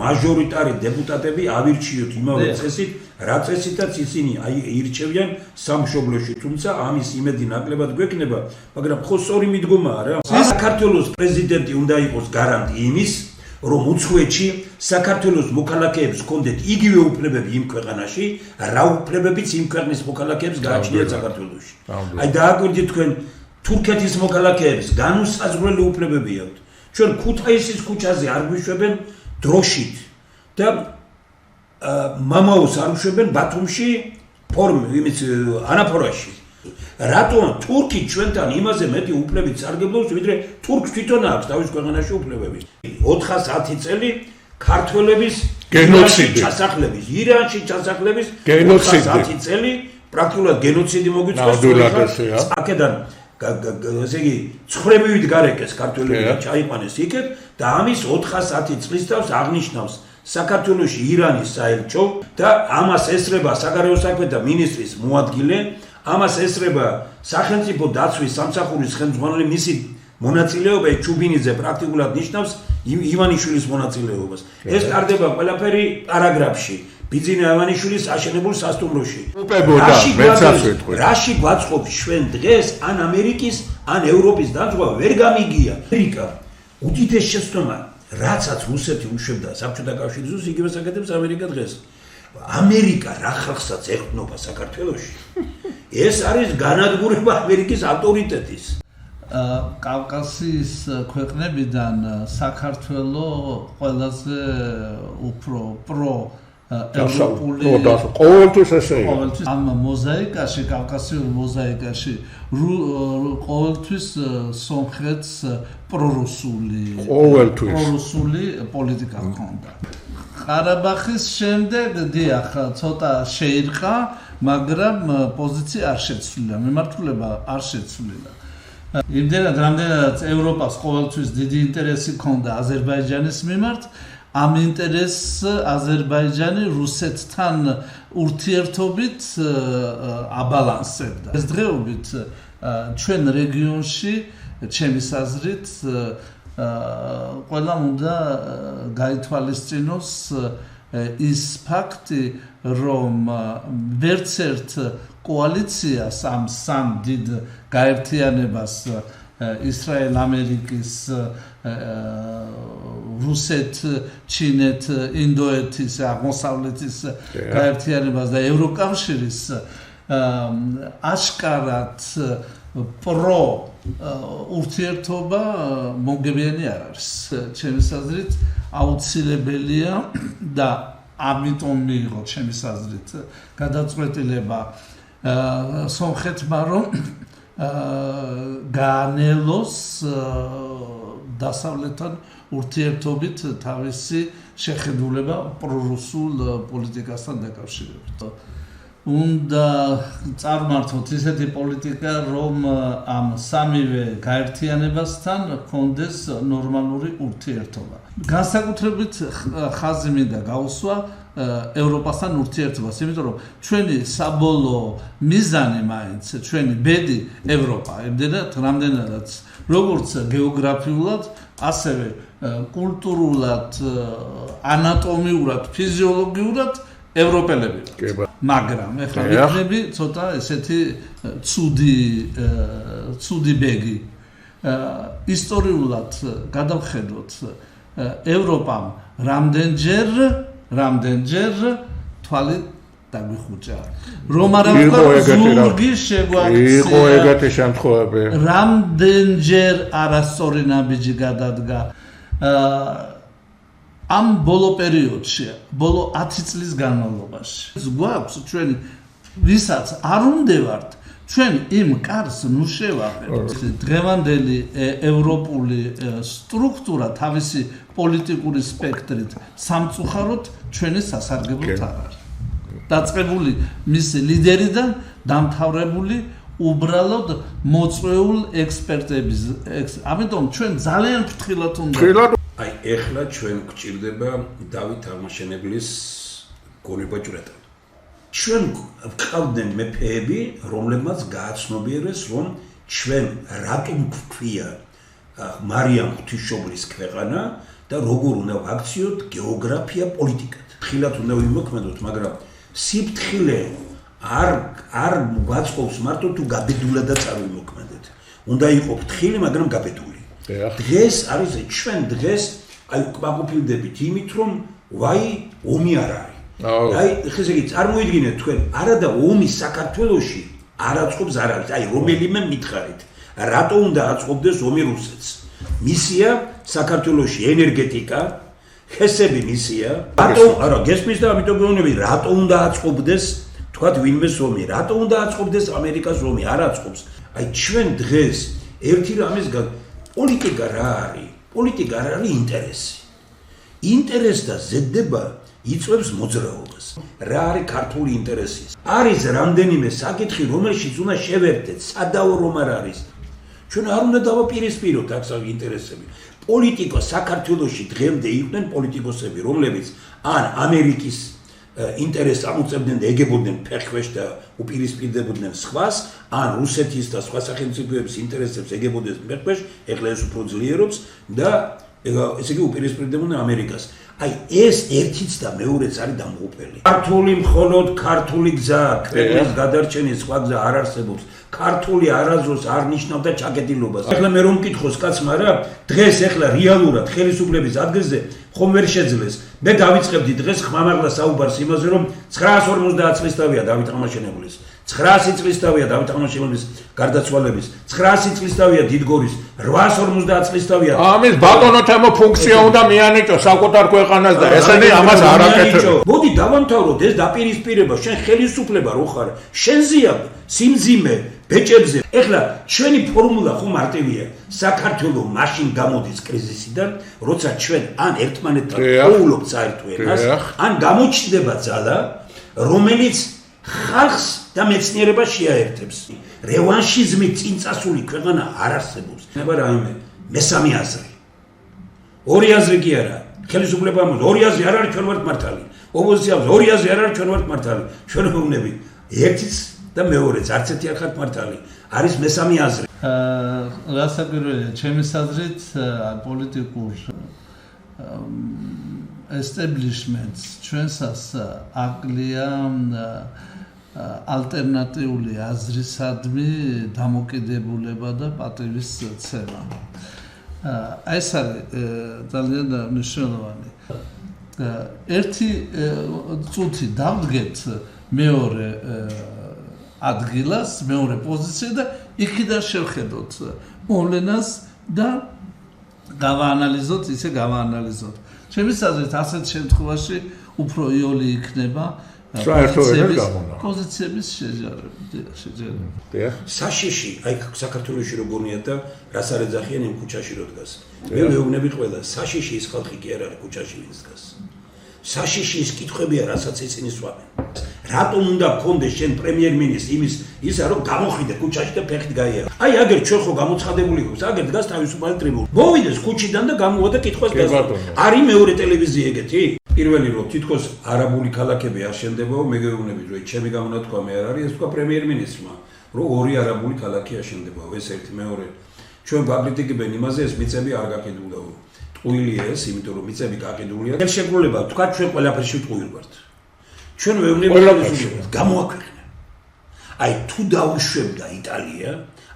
მაჟორიტარი დეპუტატები ავირჩიოთ იმავე წესით, რა წესითაც ისინი ირჩევიან სამშობლოში. თუმცა ამის იმედი ნაკლებად გვექნება, მაგრამ ხო სწორი მიდგომაა რა. საქართველოს პრეზიდენტი უნდა იყოს გარანტი იმის, რომ უცხოეთში საქართველოს მოქალაქეებს ჰქონდეთ იგივე უფლებები იმ ქვეყანაში, რა უფლებებიც იმ ქვეყნის მოქალაქეებს გააჩნიათ საქართველოში. აი დააკვირდით თქვენ თურქეთის მოქალაქეებს განუსაზღვრელი უფლებები აქვთ. ჩვენ ქუთაისის ქუჩაზე არ გვიშვებენ დროშით და მამაოს არ უშვებენ ბათუმში ანაფორაში. რატომ თურქი ჩვენთან იმაზე მეტი უფლებით სარგებლობს, ვიდრე თურქს თვითონ აქვს თავის ქვეყანაში უფლებები. 410 წელი ქართველების გენოციდი ჩასახლების, ირანში ჩასახლების 410 წელი პრაქტიკულად გენოციდი მოგვიწევს. აქედან ესე იგი ცხრებივით გარეკეს ქართველები და ჩაიყვანეს იქეთ და ამის 410 წლის თავს აღნიშნავს საქართველოში ირანის საელჩო და ამას ესრება საგარეო საქმეთა მინისტრის მოადგილე, ამას ესრება სახელმწიფო დაცვის სამსახურის ხელმძღვანელი, მისი მონაწილეობა ჩუბინიძე პრაქტიკულად ნიშნავს ივანიშვილის მონაწილეობას. ეს ტარდება ყველაფერი პარაგრაფში. ბიძინა ივანიშვილის აშენებულ სასტუმროში. რაში გვაწყობს ჩვენ დღეს ან ამერიკის, ან ევროპის დაცვა ვერ გამიგია. ამერიკა უდიდეს შეცდომა, რაცაც რუსეთი უშვებდა საბჭოთა კავშირის, იგივე საკეთებს ამერიკა დღეს. ამერიკა რა ხალხსაც ეხმობა საქართველოში? ეს არის განადგურება ამერიკის ავტორიტეტის. კავკასიის ქვეყნებიდან საქართველო ყველაზე უფრო ევროპული ყოველთვის ესე იყო. ამ მოზაიკაში, კავკასიურ მოზაიკაში ყოველთვის სომხეთს პრორუსული პოლიტიკა ჰქონდა. ყარაბაღის შემდეგ დიახ, ცოტა შეირყა, მაგრამ პოზიცია არ შეცვლილა, მიმართულება არ შეცვლილა. იმდენად რამდენადაც ევროპას ყოველთვის დიდი ინტერესი ჰქონდა აზერბაიჯანის მიმართ, ამ ინტერესს აზერბაიჯანი რუსეთთან ურთიერთობით აბალანსებდა. ეს დღეობით ჩვენ რეგიონში, ჩემის აზრით, ყველამ უნდა გაითვალისწინოს ის ფაქტი, რომ ვერც ერთ კოალიციას ამ სამ დიდ გაერთიანებას ისრაელ, ამერიკის, რუსეთ, ჩინეთ, ინდოეთის, აღმოსავლეთის გაერთიანებას და ევროკავშირის აშკარად პრო ურთიერთობა მომგებიანი არ არის. ჩემის აზრით აუცილებელია და ამიტომ მიიღო ჩემის აზრით გადაწყვეტილება სომხეთმა რომ გაანელოს დასავლეთთან ურთიერთობით თავისი შეხედულება პრორუსულ პოლიტიკასთან დაკავშირებით. უნდა წარმართოთ ისეთი პოლიტიკა, რომ ამ სამივე გაერთიანებასთან ჰქონდეს ნორმალური ურთიერთობა. განსაკუთრებით ხაზი მინდა გაუსვა ევროპასთან ურთიერთობას, იმიტომ რომ ჩვენი საბოლოო მიზანი მაინც, ჩვენი ბედი ევროპა, რამდენადაც როგორც გეოგრაფიულად, ასევე კულტურულად, ანატომიურად, ფიზიოლოგიურად ევროპელები ვართ. მაგრამ ეხლა ვიქნები ცოტა ესეთი ცუდი ბეგი. ისტორიულად გადავხედოთ ევროპამ რამდენჯერ თვალი დაგვიხუჭა. რომ არა ვთქვა ზურგი შეგვაქცია. იყო ეგეთი შემთხვევები. რამდენჯერ არასწორი ნაბიჯი გადადგა. ამ ბოლო პერიოდში, ბოლო 10 წლის განმავლობაში. გვაქვს ჩვენი ვისაც არ უნდევართ, ჩვენ იმ კარს ნუ შევაღებთ. დღევანდელი ევროპული სტრუქტურა თავისი პოლიტიკური სპექტრით სამწუხაროდ ჩვენი სასარგებლოდ არ არის. დაწყებული მისი ლიდერიდან დამთავრებული უბრალოდ მოწვეულ ექსპერტების. ამიტომ ჩვენ ძალიან ფრთხილად უნდა აი ეხლა ჩვენ გვჭირდება დავით აღმაშენებლის გონება ჭვრეტა. ჩვენ გვყავდნენ მეფეები, რომლებმაც გააცნობიერეს, რომ ჩვენ რატომ გვქვია მარიამ ღვთისმშობლის ქვეყანა და როგორ უნდა ვაქციოთ გეოგრაფია პოლიტიკად. ფრთხილად უნდა ვიმოქმედოთ, მაგრამ სიფრთხილე არ გვაწყობს მარტო თუ გაბედულადაც არ ვიმოქმედეთ. უნდა იყო ფრთხილი, მაგრამ გაბედული. დღეს არის ჩვენ დღეს აი კმაყოფილდებით იმით რომ ვაი ომი არ არის. აი ესე იგი წარმოიდგინეთ თქვენ არადა ომი საქართველოში არ აწყობს არ არის. აი რომელიმე მითხარით რატო უნდა აწყობდეს ომი რუსეთს? მისია საქართველოში ენერგეტიკა, ხესები მისია. რატო არა გესმის და ამიტომ გეუბნები რატო უნდა აწყობდეს თქვათ ვინმეს ომი? რატო უნდა აწყობდეს ამერიკას ომი? არ აწყობს. აი ჩვენ დღეს ერთი რამის პოლიტიკა რა არის? პოლიტიკა არ არის ინტერესი. ინტერესი და ზედება იწვევს მოძრაობას. რა არის ქართული ინტერესი? არის რამდენიმე საკითხი, რომელშიც უნდა შევერთდეთ, სადაო რომ არ არის. ჩვენ არ უნდა დავაპირისპიროთ აქ ინტერესები. პოლიტიკა საქართველოში დღემდე იყვნენ პოლიტიკოსები, რომლებიც ან ამერიკის ინტერესს ამოწევდნენ და ეგებოდნენ ფეხქვეშ და უპირისპირდებოდნენ სხვას, ან რუსეთის და სხვა სახელმწიფოების ინტერესებს ეგებოდნენ ფეხქვეშ, ეხლა ეს უფრო ძლიერობს და ესე იგი უპირისპირდებოდნენ ამერიკას. აი ეს ერთიც და მეორეც არის დამღუპელი. ქართული მხოლოდ ქართული გზა, ქვეყნის გადარჩენის სხვა გზა არ არსებობს. ქართული არაზოს არ ნიშნავდა ჩაკეტილობას. ეხლა მე რომ მკითხოს კაცმა რა, დღეს ეხლა რეალურად ხელისუფლების ადგილზე ხომ ვერ შეძლეს. მე დავიწყებდი დღეს ხმამაღლა საუბარს იმაზე, რომ 950 წლის თავია დავით აღმაშენებლის. 900 წლის თავია დავით აღმაშენებლის გარდაცვალების. 900 წლის თავია დიდგორის. 850 წლის თავია. ამის ბატონოთემო ფუნქცია უნდა მიანიჭოს საკუთარ ქვეყანას და ესენი ამას არ აკეთებენ. მოდი დავამთავროთ ეს დაპირისპირება, შენ ხელისუფლება რო ხარ, შენზია სიმძიმე ბეჭებზე. ეხლა ჩვენი ფორმულა ხო მარტივია. საქართველოს მაშინ გამოდის კრიზისიდან, როცა ჩვენ ან ერთმანეთთან ვუვლობთ საერთო ენას, ან გამოჩნდება ძალა, რომელიც ხალხს და მეცნიერებას შეაერთებს. რევანშიზმით წინ წასული ქვეყანა არ არსებობს. ნება რაიმე მესამე აზრი. ორი აზრი კი არა. ხელისუფლება ამბობს, ორი აზრი არ არის ჩვენ ვართ მართალი. ოპოზიცია ამბობს, ორი აზრი არ არის ჩვენ ვართ მართალი. ჩვენ ვეუბნები ერთიც და მეორეც არც ერთი არ ხართ მართალი. არის მესამე აზრი. რასაკვირველია, ჩემის აზრით პოლიტიკურ establishments ჩვენსას აკლია ალტერნატიული აზრისადმი დამოკიდებულება და პატივის ცემა. ეს არის ძალიან მნიშვნელოვანი. ერთი წუთი დავდგეთ მეორე ადგილას, მეორე პოზიციაზე და იქიდან შევხედოთ მოვლენას და გავაანალიზოთ, ისე გავაანალიზოთ. ჩემი აზრით, ასეთ შემთხვევაში უფრო იოლი იქნება პოზიციების შეჯერება. საშიში, აი საქართველოში როგორია და რას არ ეძახიან იმ ქუჩაში რო დგას. მე ვეუბნები ყველა, საშიში ის ხალხი კი არ არის ქუჩაში ვინც დგას. საშიში ის კითხვებია, რასაც ისინი სვამენ. რატომ უნდა გქონდეს შენ პრემიერ-მინისტრი იმის ისა რომ გამოხვიდე ქუჩაში და ფეხით გაიარა. აი აგერ ჩვენ ხო გამოცხადებული გვაქვს, აგერ დგას თავისუფალი ტრიბუნა. მოვიდეს ქუჩიდან და გამოვა და კითხვას გასვა. არის მეორე ტელევიზია ეგეთი? პირველი რომ თითქოს არაბული ქალაქები არ შენდებაო, მე გეუბნები რომ ჩემი გამონათქვამი არ არის, ეს თქვა პრემიერ-მინისტრმა, რომ ორი არაბული ქალაქი არ შენდებაო, ეს ერთი, მეორე. ჩვენ გვაკრიტიკებენ იმაზე, ეს მიწები არ გაკიდულაო. ტყუილია ეს, იმიტომ რომ მიწები გაკიდულია. ხელშეკრულება თქვა ჩვენ ყველაფერში ტყუილ ვართ. ჩვენ ვეუბნები გამოაქვეყნა. აი თუ დაუშვებდა იტალია,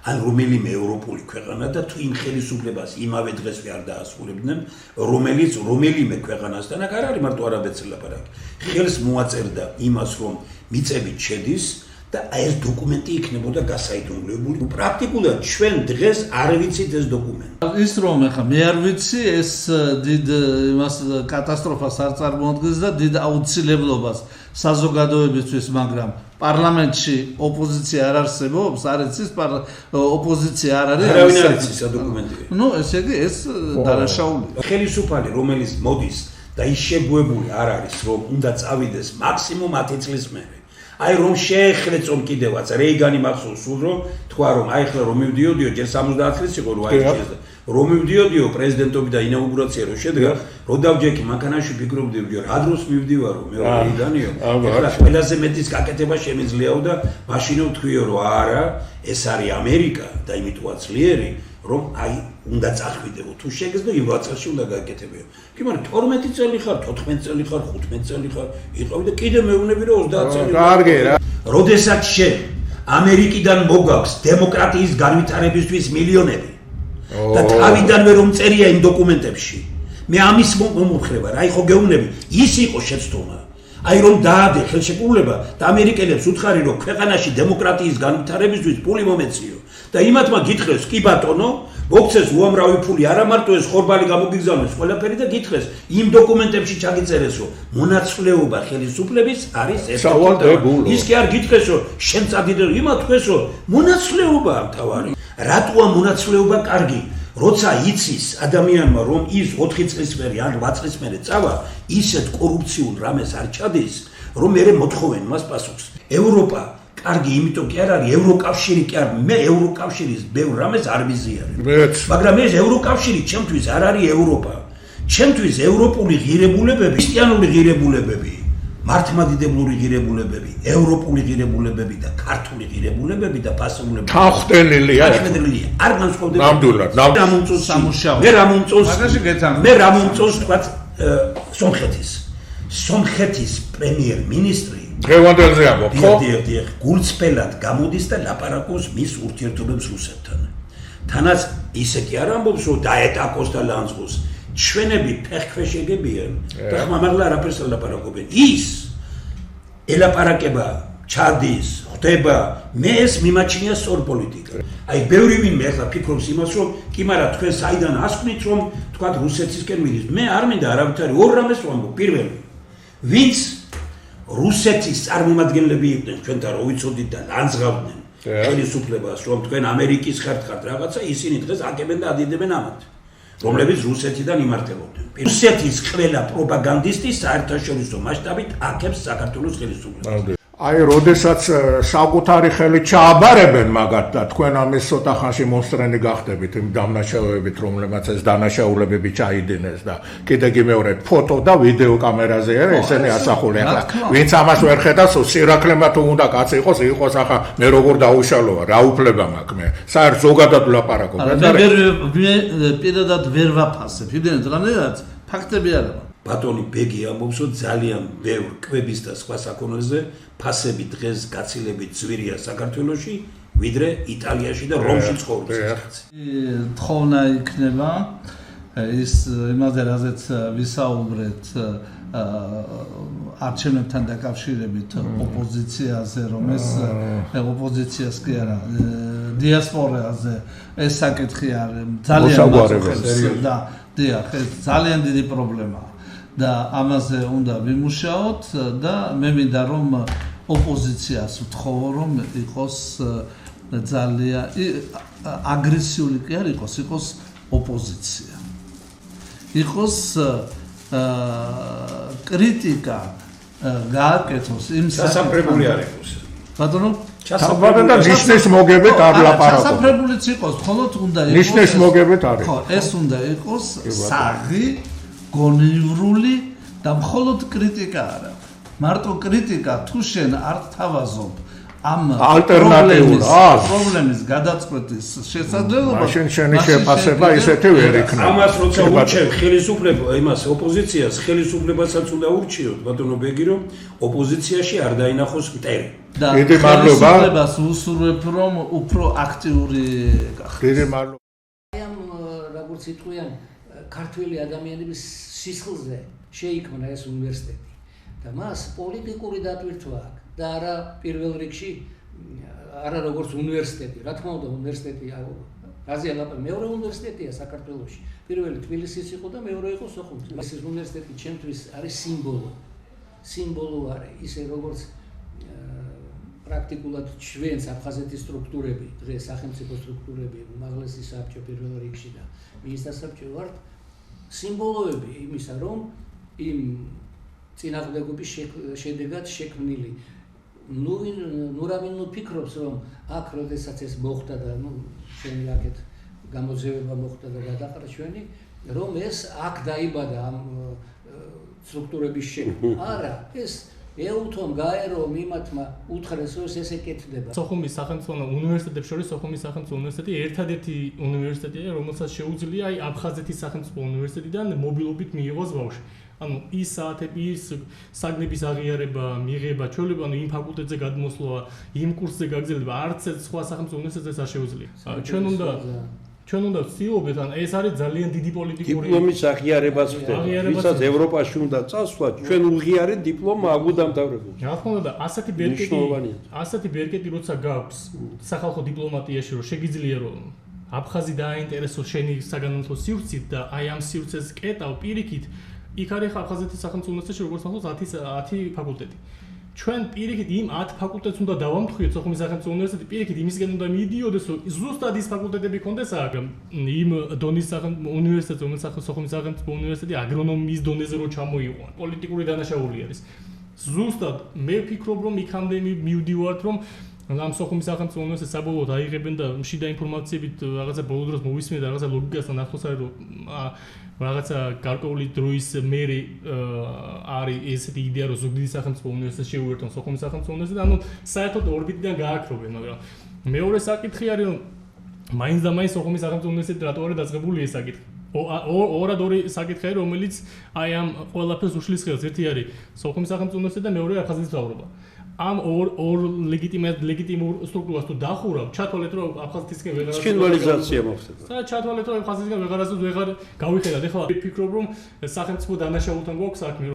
ან რომელიმე ევროპული ქვეყანა და თუ იმ ხელისუფლებას იმავე დღეს ვერ დაასრულებდნენ, რომელიც რომელიმე ქვეყანასთან არ არის მარტო არაბეთს ლაპარაკი. ხელს მოაწერდა იმას, რომ მიწებით შედის და ეს დოკუმენტი იქნებოდა გასაიდუმლოებული. პრაქტიკულად ჩვენ დღეს არ ვიცით ეს დოკუმენტი. ის რომ ახლა მე არ ვიცი, ეს დიდ იმას კატასტროფას არ წარმოადგენს და დიდ აუცილებლობას საზოგადოებისთვის, მაგრამ პარლამენტში ოპოზიცია არ არსებობს, არ იცის ოპოზიცია არ არის. არავინ არ იცის ეს დოკუმენტი. ნუ ესე იგი ეს დანაშაულია. ხელისუფალი რომელიც მოდის და ის შეგუებული არ არის, რომ უნდა წავიდეს მაქსიმუმ 10 წლის მერე. აი რომ შეეხრეწონ კიდევაც რეიგანი მახსოვს სულ რომ თქვა რომ აი ხლა რომ მივდიოდიო ჯერ 70 წლის იყო რომ აი ეს რომ მივდიოდიო პრეზიდენტობი და ინაუგურაცია რო შედგა რო დავჯექი მანქანაში ფიქრობდი რომ რა დროს მივდივარო მე რეიგანიო ახლა ყველაზე მეტის გაკეთება შემიძლიაო და მაშინ ვთქვიო რომ არა ეს არის ამერიკა და იმიტოა ძლიერი რომ აი უნდა წახვიდეო თუ შეგეძლო იმ 8 წელში უნდა გააკეთებიო კი მაგრამ 12 წელი ხარ 14 წელი ხარ 15 წელი ხარ იყავი და კიდე მეუბნები რომ 30 წელი კარგი რა როდესაც შენ ამერიკიდან მოგაქვს დემოკრატიის განვითარებისთვის მილიონები და თავიდანვე რომ წერია იმ დოკუმენტებში მე ამის მომხრება რა ხო გეუბნები ის იყო შეცდომა აი რომ დაადე ხელშეკრულება და ამერიკელებს უთხარი რომ ქვეყანაში დემოკრატიის განვითარებისთვის ფული მომეციო და იმათმა გითხრეს კი ბატონო მოგცეს უამრავი ფული არა მარტო ეს ხორბალი გამოგიგზავნეს ყველაფერი და გითხრეს იმ დოკუმენტებში ჩაგიწერეს რომ მონაცვლეობა ხელისუფლების არის ეს ის კი არ გითხრეს რომ შენ წადიდე იმათ თქვეს რომ მონაცვლეობაა მთავარი რატოა მონაცვლეობა კარგი როცა იცის ადამიანმა რომ ის 4 წლის მერე ან 8 წლის მერე წავა ისეთ კორუფციულ რამეს არ ჩადის რომ მე მოთხოვენ მას პასუხს ევროპა კარგი იმიტომ კი არ არის ევროკავშირი კი არ მე ევროკავშირის ბევრ რამეს არ მიზიარებ მაგრამ ეს ევროკავშირი ჩემთვის არ არის ევროპა ჩემთვის ევროპული ღირებულებები ქრისტიანული ღირებულებები მართლმადიდებლური ღირებულებები ევროპული ღირებულებები და ქართული ღირებულებები და პასუხობრივი თანხმდენილია არ განსხვავდება ნამდვილად მე რა მომწონს თქვა სომხეთის პრემიერ-მინისტრი დღევანდელზე ამბობ ხო დიახ გულწრფელად გამოდის და ლაპარაკობს მის ურთიერთობებს რუსეთთან თანაც ისე კი არ ამბობს რომ დაეტაკოს და ლანძღოს ჩვენები ფეხქვეშ ეგებიან და ხმამაღლა არაფერს არ ლაპარაკობენ ის ელაპარაკება ჩადის ხდება მე ეს მიმაჩნია სწორ პოლიტიკა აი ბევრი ვინმე ახლა ფიქრობს იმას რომ კი მაგრამ თქვენ საიდან ასკვნით რომ თქვა რუსეთისკენ მიდის მე არ მინდა არავითარი ორ რამეს ვამბობ პირველი ვინც რუსეთის წარმომადგენლები იყვნენ ჩვენთან რო ვიცოდით და ლანძღავდნენ ხელისუფლებას რომ თქვენ ამერიკის ხართ რაღაცა ისინი დღეს აკებენ და ადიდებენ ამათ რომლებიც რუსეთიდან იმართებოდნენ. რუსეთის ყველა პროპაგანდისტი საერთაშორისო მასშტაბით აქებს საქართველოს ხელისუფლებას. აი, როდესაც საკუთარი ხელი ჩააბარებენ მაგათ და თქვენ ამის ცოტა ხანში მოსწრენი გახდებით იმ დამნაშავეებით, რომლებმაც ეს დანაშაულებები ჩაიდინეს და კიდე მეორე ფოტო და ვიდეო კამერაზე ესენი ასახული ახლა. ვინც ამას ვერ ხედავს, სირაქლემა თუ უნდა კაცი იყოს ახლა მე როგორ დაუშალოა, რა უფლება მაქვს მე. საერთოდ ზოგადად ვლაპარაკობ. მე პირადად ვერ ვაფასებ, იმდენად რამედაც ფაქტები არა. ბატონი ბეგი ამბობს, რომ ძალიან ბევრ კვების და სხვა საქონელზე ფასები დღეს გაცილებით ძვირია საქართველოში, ვიდრე იტალიაში და რომში ცხოვრობს. თხოვნა იქნება ის იმაზე, რაზეც ვისაუბრეთ არჩევნებთან დაკავშირებით ოპოზიციაზე, რომ ეს ოპოზიციას კი არა, დიასპორაზე ეს საკითხი არის ძალიან მაღალი და დიახ, ეს ძალიან დიდი პრობლემაა და ამაზე უნდა ვიმუშაოთ და მე მინდა რომ ოპოზიციას ვთხოვო რომ იყოს ძალიან აგრესიული კი არ იყოს ოპოზიცია. იყოს კრიტიკა გააკეთოს იმ სასაფრებული არ იყოს. ბატონო, ჩასაფრებული და ნიშნის მოგებით არ ლაპარაკობ. ჩასაფრებულიც იყოს, მხოლოდ უნდა იყოს ნიშნის მოგებით არის. ხო, ეს უნდა იყოს საღი, გონივრული და მხოლოდ კრიტიკა არა. მარტო კრიტიკა თუ შენ არ თავაზობ ამ პრობლემის გადაწყვეტის შესაძლებლობას, მაშინ შენი შეფასება ისეთი ვერ იქნება. ამას როცა ურჩევ ხელისუფლება, იმას ოპოზიციას ხელისუფლებასაც უნდა ურჩიოთ, ბატონო ბეგი, რომ ოპოზიციაში არ დაინახოს მტერი. და ხელისუფლებას უსურვებ, რომ უფრო აქტიური გახდეს. დიდი მადლობა. ამ როგორც იტყვიან, ქართველი ადამიანების სისხლზე შეიქმნა ეს უნივერსიტეტი და მას პოლიტიკური დატვირთვა აქვს. და არა პირველ რიგში არა როგორც უნივერსიტეტი, რა თქმა უნდა უნივერსიტეტი რაზე ალაპარაკ მეორე უნივერსიტეტია საქართველოში. პირველი თბილისის იყო და მეორე იყო სოხუმის. ეს უნივერსიტეტი ჩემთვის არის სიმბოლო არის, ისე როგორც პრაქტიკულად ჩვენს აფხაზეთის სტრუქტურები, დღეს სახელმწიფო სტრუქტურები, უმაღლესი საბჭო პირველ რიგში და მინისტრთა საბჭო ვართ სიმბოლოები იმისა, რომ იმ წინააღმდეგობის შედეგად შექმნილი ნურავინ ფიქრობს, რომ აქ როდესაც ეს მოხდა და ჩვენი აქეთ გამოძევება მოხდა და გადაყრა ჩვენი, რომ ეს აქ დაიბადა ამ სტრუქტურების შექმნა. არა, ეს ეუთომ გაერო მიმათმა უთხრეს, რომ ეს ეკეთდება. სოხუმის სახელმწიფო უნივერსიტეტებს შორის სოხუმის სახელმწიფო უნივერსიტეტი ერთადერთი უნივერსიტეტია, რომელსაც შეუძლია აფხაზეთის სახელმწიფო უნივერსიტეტიდან მობილობით მიიღოს ბავშვი. ანუ ის საათები, ის საგნების აღიარება, მიღება, ჩვეულება, ანუ იმ ფაკულტეტზე გადმოსვლა, იმ კურსზე გაგრძელება, არც ერთ სხვა სახელმწიფო უნივერსიტეტს არ შეუძლია. ჩვენ უნდა ვცდილობთ, ან ეს არის ძალიან დიდი პოლიტიკური დიპლომის აღიარებაც ხდება. ვისაც ევროპაში უნდა წასვლა, ჩვენ უღიარეთ დიპლომა აგვდამთავრებულს. რა თქმა უნდა, ასეთი ბერკეტი როცა გაქვს სახალხო დიპლომატიაში, რომ შეგიძლია რომ აფხაზი დააინტერესოს შენი საგანმანათლებლო სივრცით და აი ამ სივრცეს კეტავ პირიქით იქ არის აფხაზეთის სახელმწიფო უნივერსიტეტში როგორც მახსოვს 10 ფაკულტეტი. ჩვენ პირიქით იმ 10 ფაკულტეტს უნდა დავამთხვიოთ სოხუმის სახელმწიფო უნივერსიტეტი, პირიქით იმისგან უნდა მიდიოდეს, რომ ზუსტად ის ფაკულტეტები კონდეს იმ დონის უნივერსიტეტზე, რომელსაც სოხუმის სახელმწიფო უნივერსიტეტი აგრონომიის დონეზე რო ჩამოიყვან. პოლიტიკური დანაშაული არის. ზუსტად მე ვფიქრობ, რომ იქამდე მივდივართ, რომ ამ სოხუმის სახელმწიფო უნივერსიტეტს საბოლოოდ აიღებენ და შიდა ინფორმაციებით რაღაცა ბოლო დროს მოვისმენთ და რაღაცა ლოგიკასთან ახლოს არის, რომ რაღაცა გარკვეული დროის მერე არის ესეთი იდეა, რომ ზუგდიდის სახელმწიფო უნივერსიტეტს შეუერთონ სოხუმის სახელმწიფო უნივერსიტეტს, ანუ საერთოდ ორბიტიდან გააქრობენ, მაგრამ მეორე საკითხი არის, რომ მაინც და მაინც სოხუმის სახელმწიფო უნივერსიტეტი რატო არის დაწყებული ეს საკითხი. ორი საკითხი არის, რომელიც აი ამ ყველაფერს უშლის ხელს. ერთი არის სოხუმის სახელმწიფო უნივერსიტეტი და მეორე აფხაზეთის მთავრობა. ამ ორ ლეგიტიმურ სტრუქტურას თუ დახურავ, ჩათვალეთ, რომ აფხაზეთისკენ ვეღარ ჩინვალიზაცია მოხდება. ჩათვალეთ, რომ აფხაზეთისკენ ვეღარ გავიხედათ. ეხლა ვფიქრობ, რომ სახელმწიფო დანაშაულთან გვაქვს საქმე.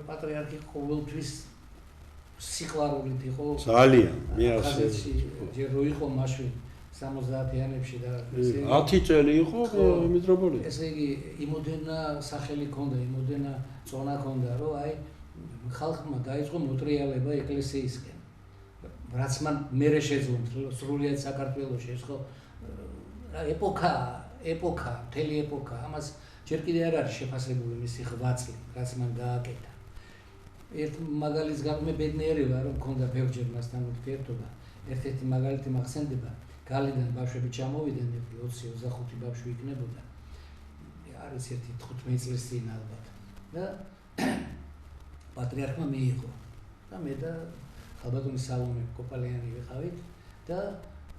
პატრიარქი ყოველთვის სიყვარულით იყო. ძალიან. მე აფხაზეთში ჯერ რო იყო მაშინ 70-იანებში და 10 წელი იყო მიტროპოლიტი. ესე იგი, იმოდენა სახელი ქონდა, იმოდენა წონა ქონდა, რომ აი ხალხმა დაიწყო მოტრიალება ეკლესიისკენ. რაც მან მერე შეძლო სრულიად საქართველოში, ეს ხო ეპოქა, მთელი ეპოქა, ამას ჯერ კიდე არ არის შეფასებული მისი ღვაწლი, რაც მან გააკეთა. ერთ მაგალითს მე ბედნიერი ვარ, რომ მქონდა ბევრჯერ მასთან ურთიერთობა. ერთ-ერთი მაგალითი მახსენდება, გალიდან ბავშვები ჩამოვიდნენ, 20-25 ბავშვი იქნებოდა. არის ერთი 15 წლის წინ ალბათ. და პატრიარქმა მიიღო და მე და ხალბატონი სალომე კოპალიანი ვიყავით და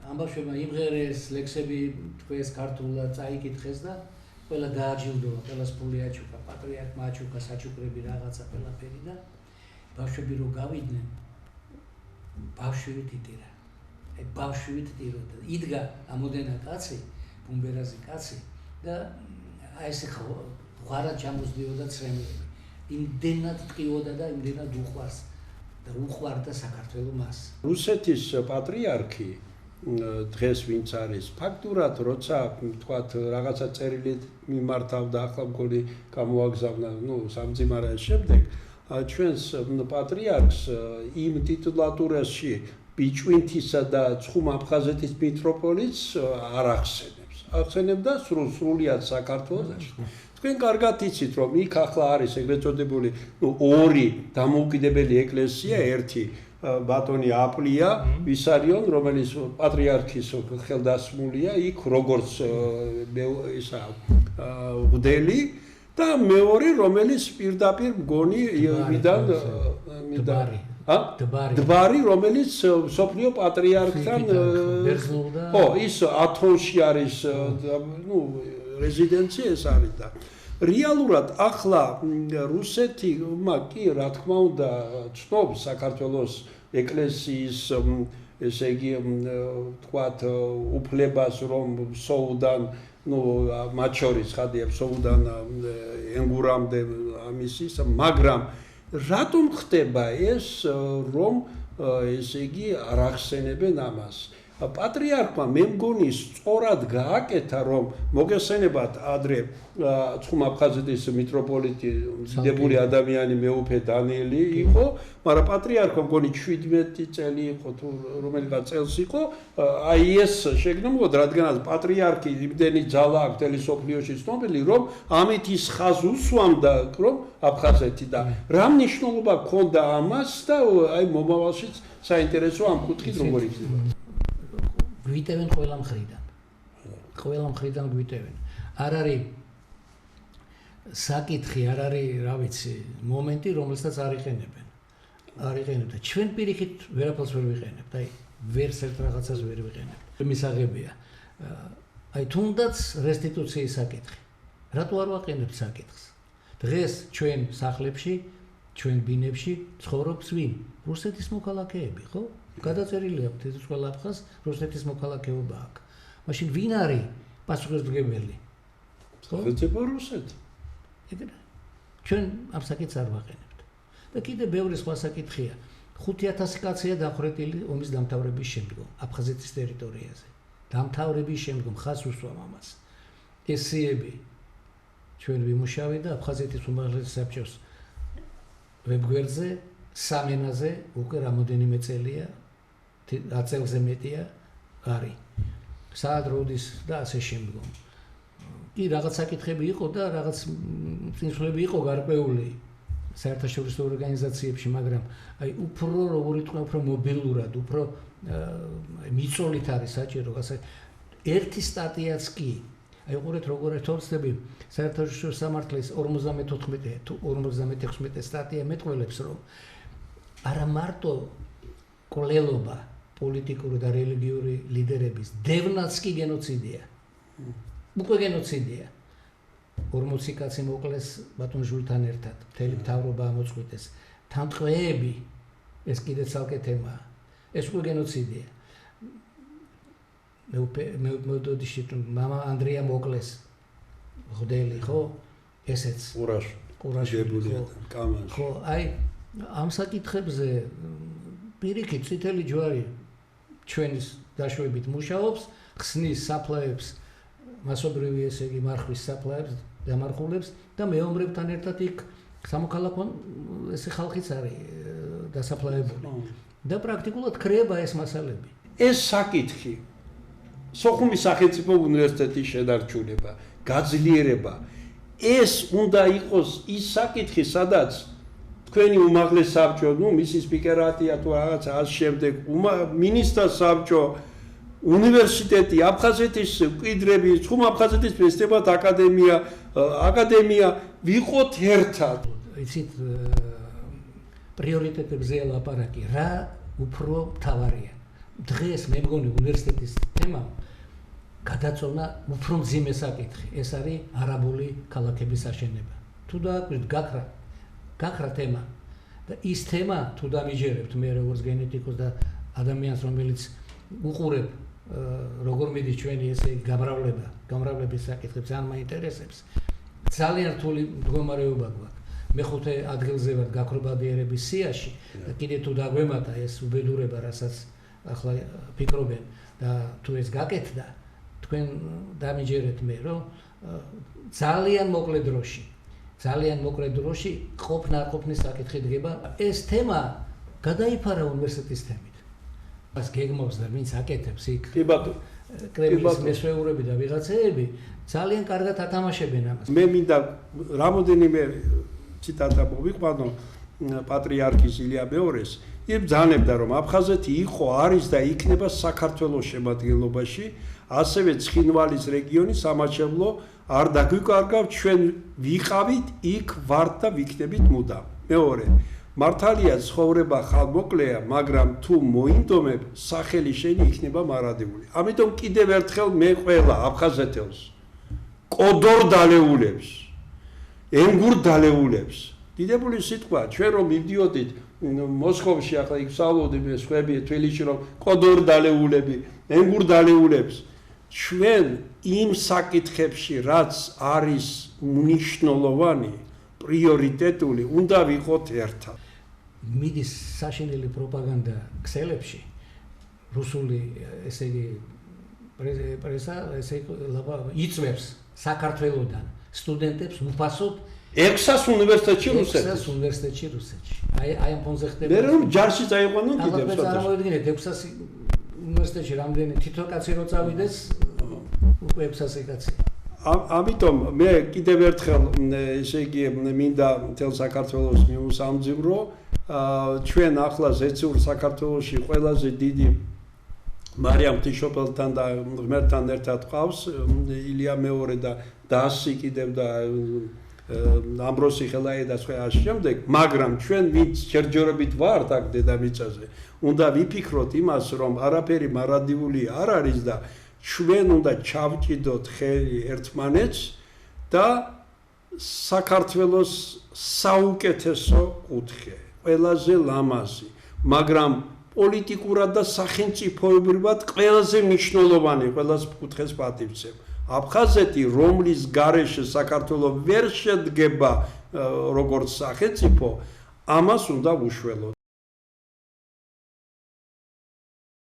ამ ბავშვებმა იმღერეს ლექსები თქვეს ქართულად წაიკითხეს და ყველა დააჯილდოვა, ყველას ფული აჩუქა, პატრიარქმა აჩუქა საჩუქრები რაღაცა ყველაფერი და ბავშვები რო გავიდნენ, ბავშვით იტირა. აი ბავშვით ტიროდა. იდგა ამოდენა კაცი, ბუმბერაზი კაცი და აი ესე ხوارად ჩამოსდიოდა ცრემლები. იმდენად ტყიოდა და იმდენად უყვარს და უყვარდა საქართველოს მას. რუსეთის პატრიარქი დღეს ვინც არის ფაქტურად როცა თქვათ რაღაცა წერილით მიმართავდა ახლა მგონი გამოაგზავნა სამძიმარაის შემდეგ ჩვენს პატრიარქს იმ ტიტულატურაში ბიჭვინთისა და ცხუმ აფხაზეთის მიტროპოლიტს არ ახსენებს. ახსენებდა სრულიად საქართველოში. თქვენ კარგად იცით რომ იქ ახლა არის ეგრეთ წოდებული ორი დამოუკიდებელი ეკლესია, ერთი ბატონი აპლია ვისარიონ, რომელიც პატრიარქის ხელდასმულია იქ როგორც ისა ღვდელი და მეორე რომელიც პირდაპირ მგონი მიდან დბარი რომელიც სოფლიო პატრიარქთან ხო ის ათონში არის რეზიდენცია ეს არის და რეალურად ახლა რუსეთი კი რა თქმა უნდა ცნობს საქართველოს ეკლესიის ესე იგი თქვათ უფლებას რომ სოუდან მათ შორის ხადია სოუდან ენგურამდე ამისის მაგრამ რატომ ხდება ეს რომ ესე იგი არ ახსენებენ ამას პატრიარქმა მე მგონი სწორად გააკეთა რომ მოგესწრებათ ადრე ცხუმ აფხაზეთის მიტროპოლიტი დიდებული ადამიანი მეუფე დანიელი იყო მაგრამ პატრიარქმა მგონი 17 წელი იყო თუ რომელიღაც წელს იყო აი ეს შეგნებოდა რადგანაც პატრიარქი იმდენი ძალა აქვს მთელი სოფლიოში ცნობილი რომ ამით ის ხაზს უსვამდა რომ აფხაზეთი და რა მნიშვნელობა ჰქონდა ამას და აი მომავალშიც საინტერესო ამ კუთხით როგორ იქნება გვიტევენ ყველა მხრიდან გვიტევენ არ არის საკითხი არ არის რა ვიცი მომენტი რომელსაც არ იყენებენ და ჩვენ პირიქით ვერაფერს ვერ ვიყენებთ აი ვერც ერთ რაღაცას ვერ ვიყენებთ მისაღებია აი თუნდაც რესტიტუციის საკითხი რატო არ ვაყენებთ საკითხს დღეს ჩვენ სახლებში ჩვენ ბინებში ცხოვრობს ვინ რუსეთის მოქალაქეები ხო გადაწერილი აქვს ეს ყველაფერს რუსეთის მოქალაქეობა აქვს. მაშინ ვინ არის პასუხისმგებელი? ხო? ხეთება რუსეთი. ეგრე. ჩვენ ამ საკითხს არ ვაყენებთ. და კიდე ბევრი სხვა საკითხია. 5000 კაცია დახვრეტილი ომის დამთავრების შემდგომ აფხაზეთის ტერიტორიაზე. დამთავრების შემდგომ ხას უსვამ ამას. ესეები ჩვენ ვიმუშავე და აფხაზეთის უმაღლეს საბჭოს ვებგვერდზე სამენაზე უკვე რამოდენიმე წელია 10 წელზე მეტია არის. საად როდის და ასე შემდგომ. კი რაღაც საკითხები იყო და რაღაც წინსვლები იყო გარკვეული საერთაშორისო ორგანიზაციებში, მაგრამ აი უფრო როგორი თქვა, უფრო მობილურად, უფრო მიწოლით არის საჭირო, ასე ერთი სტატიაც კი. აი უყურეთ როგორ ერთობსები საერთაშორისო სამართლის 54 თუ 56 სტატია მეტყველებს რომ არა მარტო კოლელობა პოლიტიკური და რელიგიური ლიდერების დევნაც კი გენოციდია. უკვე გენოციდია. 40 კაცი მოკლეს ბატონ ჟულთან ერთად, მთელი მთავრობა ამოწყვიტეს. თანტყვეები ეს კიდე ცალკე თემაა. ეს უკვე გენოციდია. მე მოდოდიში მამა ანდრია მოკლეს. ღვდელი ხო? ესეც ყურაშვილი კამანში. ხო, აი ამ საკითხებზე პირიქით წითელი ჯვარი ჩვენის დაშვებით მუშაობს, ხსნის საფლავებს, მასობრივი ესე იგი მარხვის საფლავებს, დამარხულებს და მეომრებთან ერთად იქ სამოქალაქო ესე ხალხიც არის დასაფლავებული. და პრაქტიკულად ქრება ეს მასალები. ეს საკითხი სოხუმის სახელმწიფო უნივერსიტეტის შედარჩუნება, გაძლიერება ეს უნდა იყოს ის საკითხი, სადაც თქვენი უმაღლეს საბჭო, მისი სპიკერატია თუ რაღაცა ამ შემდეგ, მინისტრთა საბჭო, უნივერსიტეტი, აფხაზეთის მკვიდრები, ცხუმ აფხაზეთის ფესტებად აკადემია ვიყოთ ერთად. იცით პრიორიტეტებზე ლაპარაკი, რა უფრო მთავარია. დღეს მე მგონი უნივერსიტეტის თემა გადაწონა უფრო მძიმე საკითხი. ეს არის არაბული ქალაქების აშენება. თუ დააკვირდით გაქრა თემა და ის თემა თუ დამიჯერებთ მე როგორც გენეტიკოს და ადამიანს რომელიც უყურებ როგორ მიდის ჩვენი ესე გამრავლების საკითხებს ან მაინტერესებს ძალიან რთული მდგომარეობა გვაქვს. მეხუთე ადგილზე ვარ გაქრობადიერების სიაში და კიდე თუ დაგვემატა ეს უბედურება რასაც ახლა ფიქრობენ და თუ ეს გაკეთდა თქვენ დამიჯერეთ მე რომ ძალიან მოკლე დროში ყოფნა-ყოფნის საკითხი დგება. ეს თემა გადაიფარა უნივერსიტეტის თემით. მას გეგმავს და ვინც აკეთებს იქ კრემლის მესვეურები და ვიღაცეები ძალიან კარგად ათამაშებენ ამას. მე მინდა რამოდენიმე ციტატა მოვიყვანო პატრიარქის ილია მეორეს. იბრძანებდა რომ აფხაზეთი იყო, არის და იქნება საქართველოს შემადგენლობაში, ასევე ცხინვალის რეგიონი სამაჩებლო არ დაგვიკარგავთ, ჩვენ ვიყავით იქ ვართ და ვიქნებით მუდამ. მეორე, მართალია ცხოვრება ხალმოკლეა, მაგრამ თუ მოინდომებ, სახელი შენი იქნება მარადიული. ამიტომ კიდევ ერთხელ მე ყველა აფხაზეთელს კოდორ დალეულებს, ენგურ დალეულებს. დიდებული სიტყვა, ჩვენ რომ მივდიოდით მოსკოვში, ახლა იქ ვსწავლობდი მე სხვები თბილისში რომ კოდორ დალეულები, ენგურ დალეულებს. ჩვენ იმ საკითხებში, რაც არის მნიშვნელოვანი, პრიორიტეტული, უნდა ვიყოთ ერთად. მიდის საშინელი პროპაგანდა ქსელებში, რუსული, ესე იგი პრესა, ესე იწვევს საქართველოსდან სტუდენტებს უფასოდ 600 უნივერსიტეტში რუსეთში. აი ამ ფონზე ხდება. მე რომ ჯარში წაიყვანონ კიდევ ახლა წარმოიდგინეთ 600 უნივერსიტეტში რამდენი თითო კაცი რო წავიდეს უკვე 600 კაცი. ამიტომ მე კიდევ ერთხელ ესე იგი მინდა მთელ საქართველოს მიუსამძიმრო ჩვენ ახლა ზეცურ საქართველოში ყველაზე დიდი მარიამ ღვთისმშობელთან და ღმერთთან ერთად ყავს ილია მეორე და დასი კიდევ და ამბროსი ხელაი და სხვა ამ შემდეგ, მაგრამ ჩვენ ვინც ჯერჯერობით ვართ აქ დედამიწაზე, უნდა ვიფიქროთ იმას, რომ არაფერი მარადიული არ არის და ჩვენ უნდა ჩავჭიდოთ ხელი ერთმანეთს და საქართველოს საუკეთესო კუთხე, ყველაზე ლამაზი, მაგრამ პოლიტიკურად და სახელმწიფოებრივად ყველაზე მნიშვნელოვანი ყველას კუთხეს პატივცემ. აფხაზეთი, რომლის გარეშე საქართველო ვერ შედგება როგორც სახელმწიფო, ამას უნდა უშველოთ.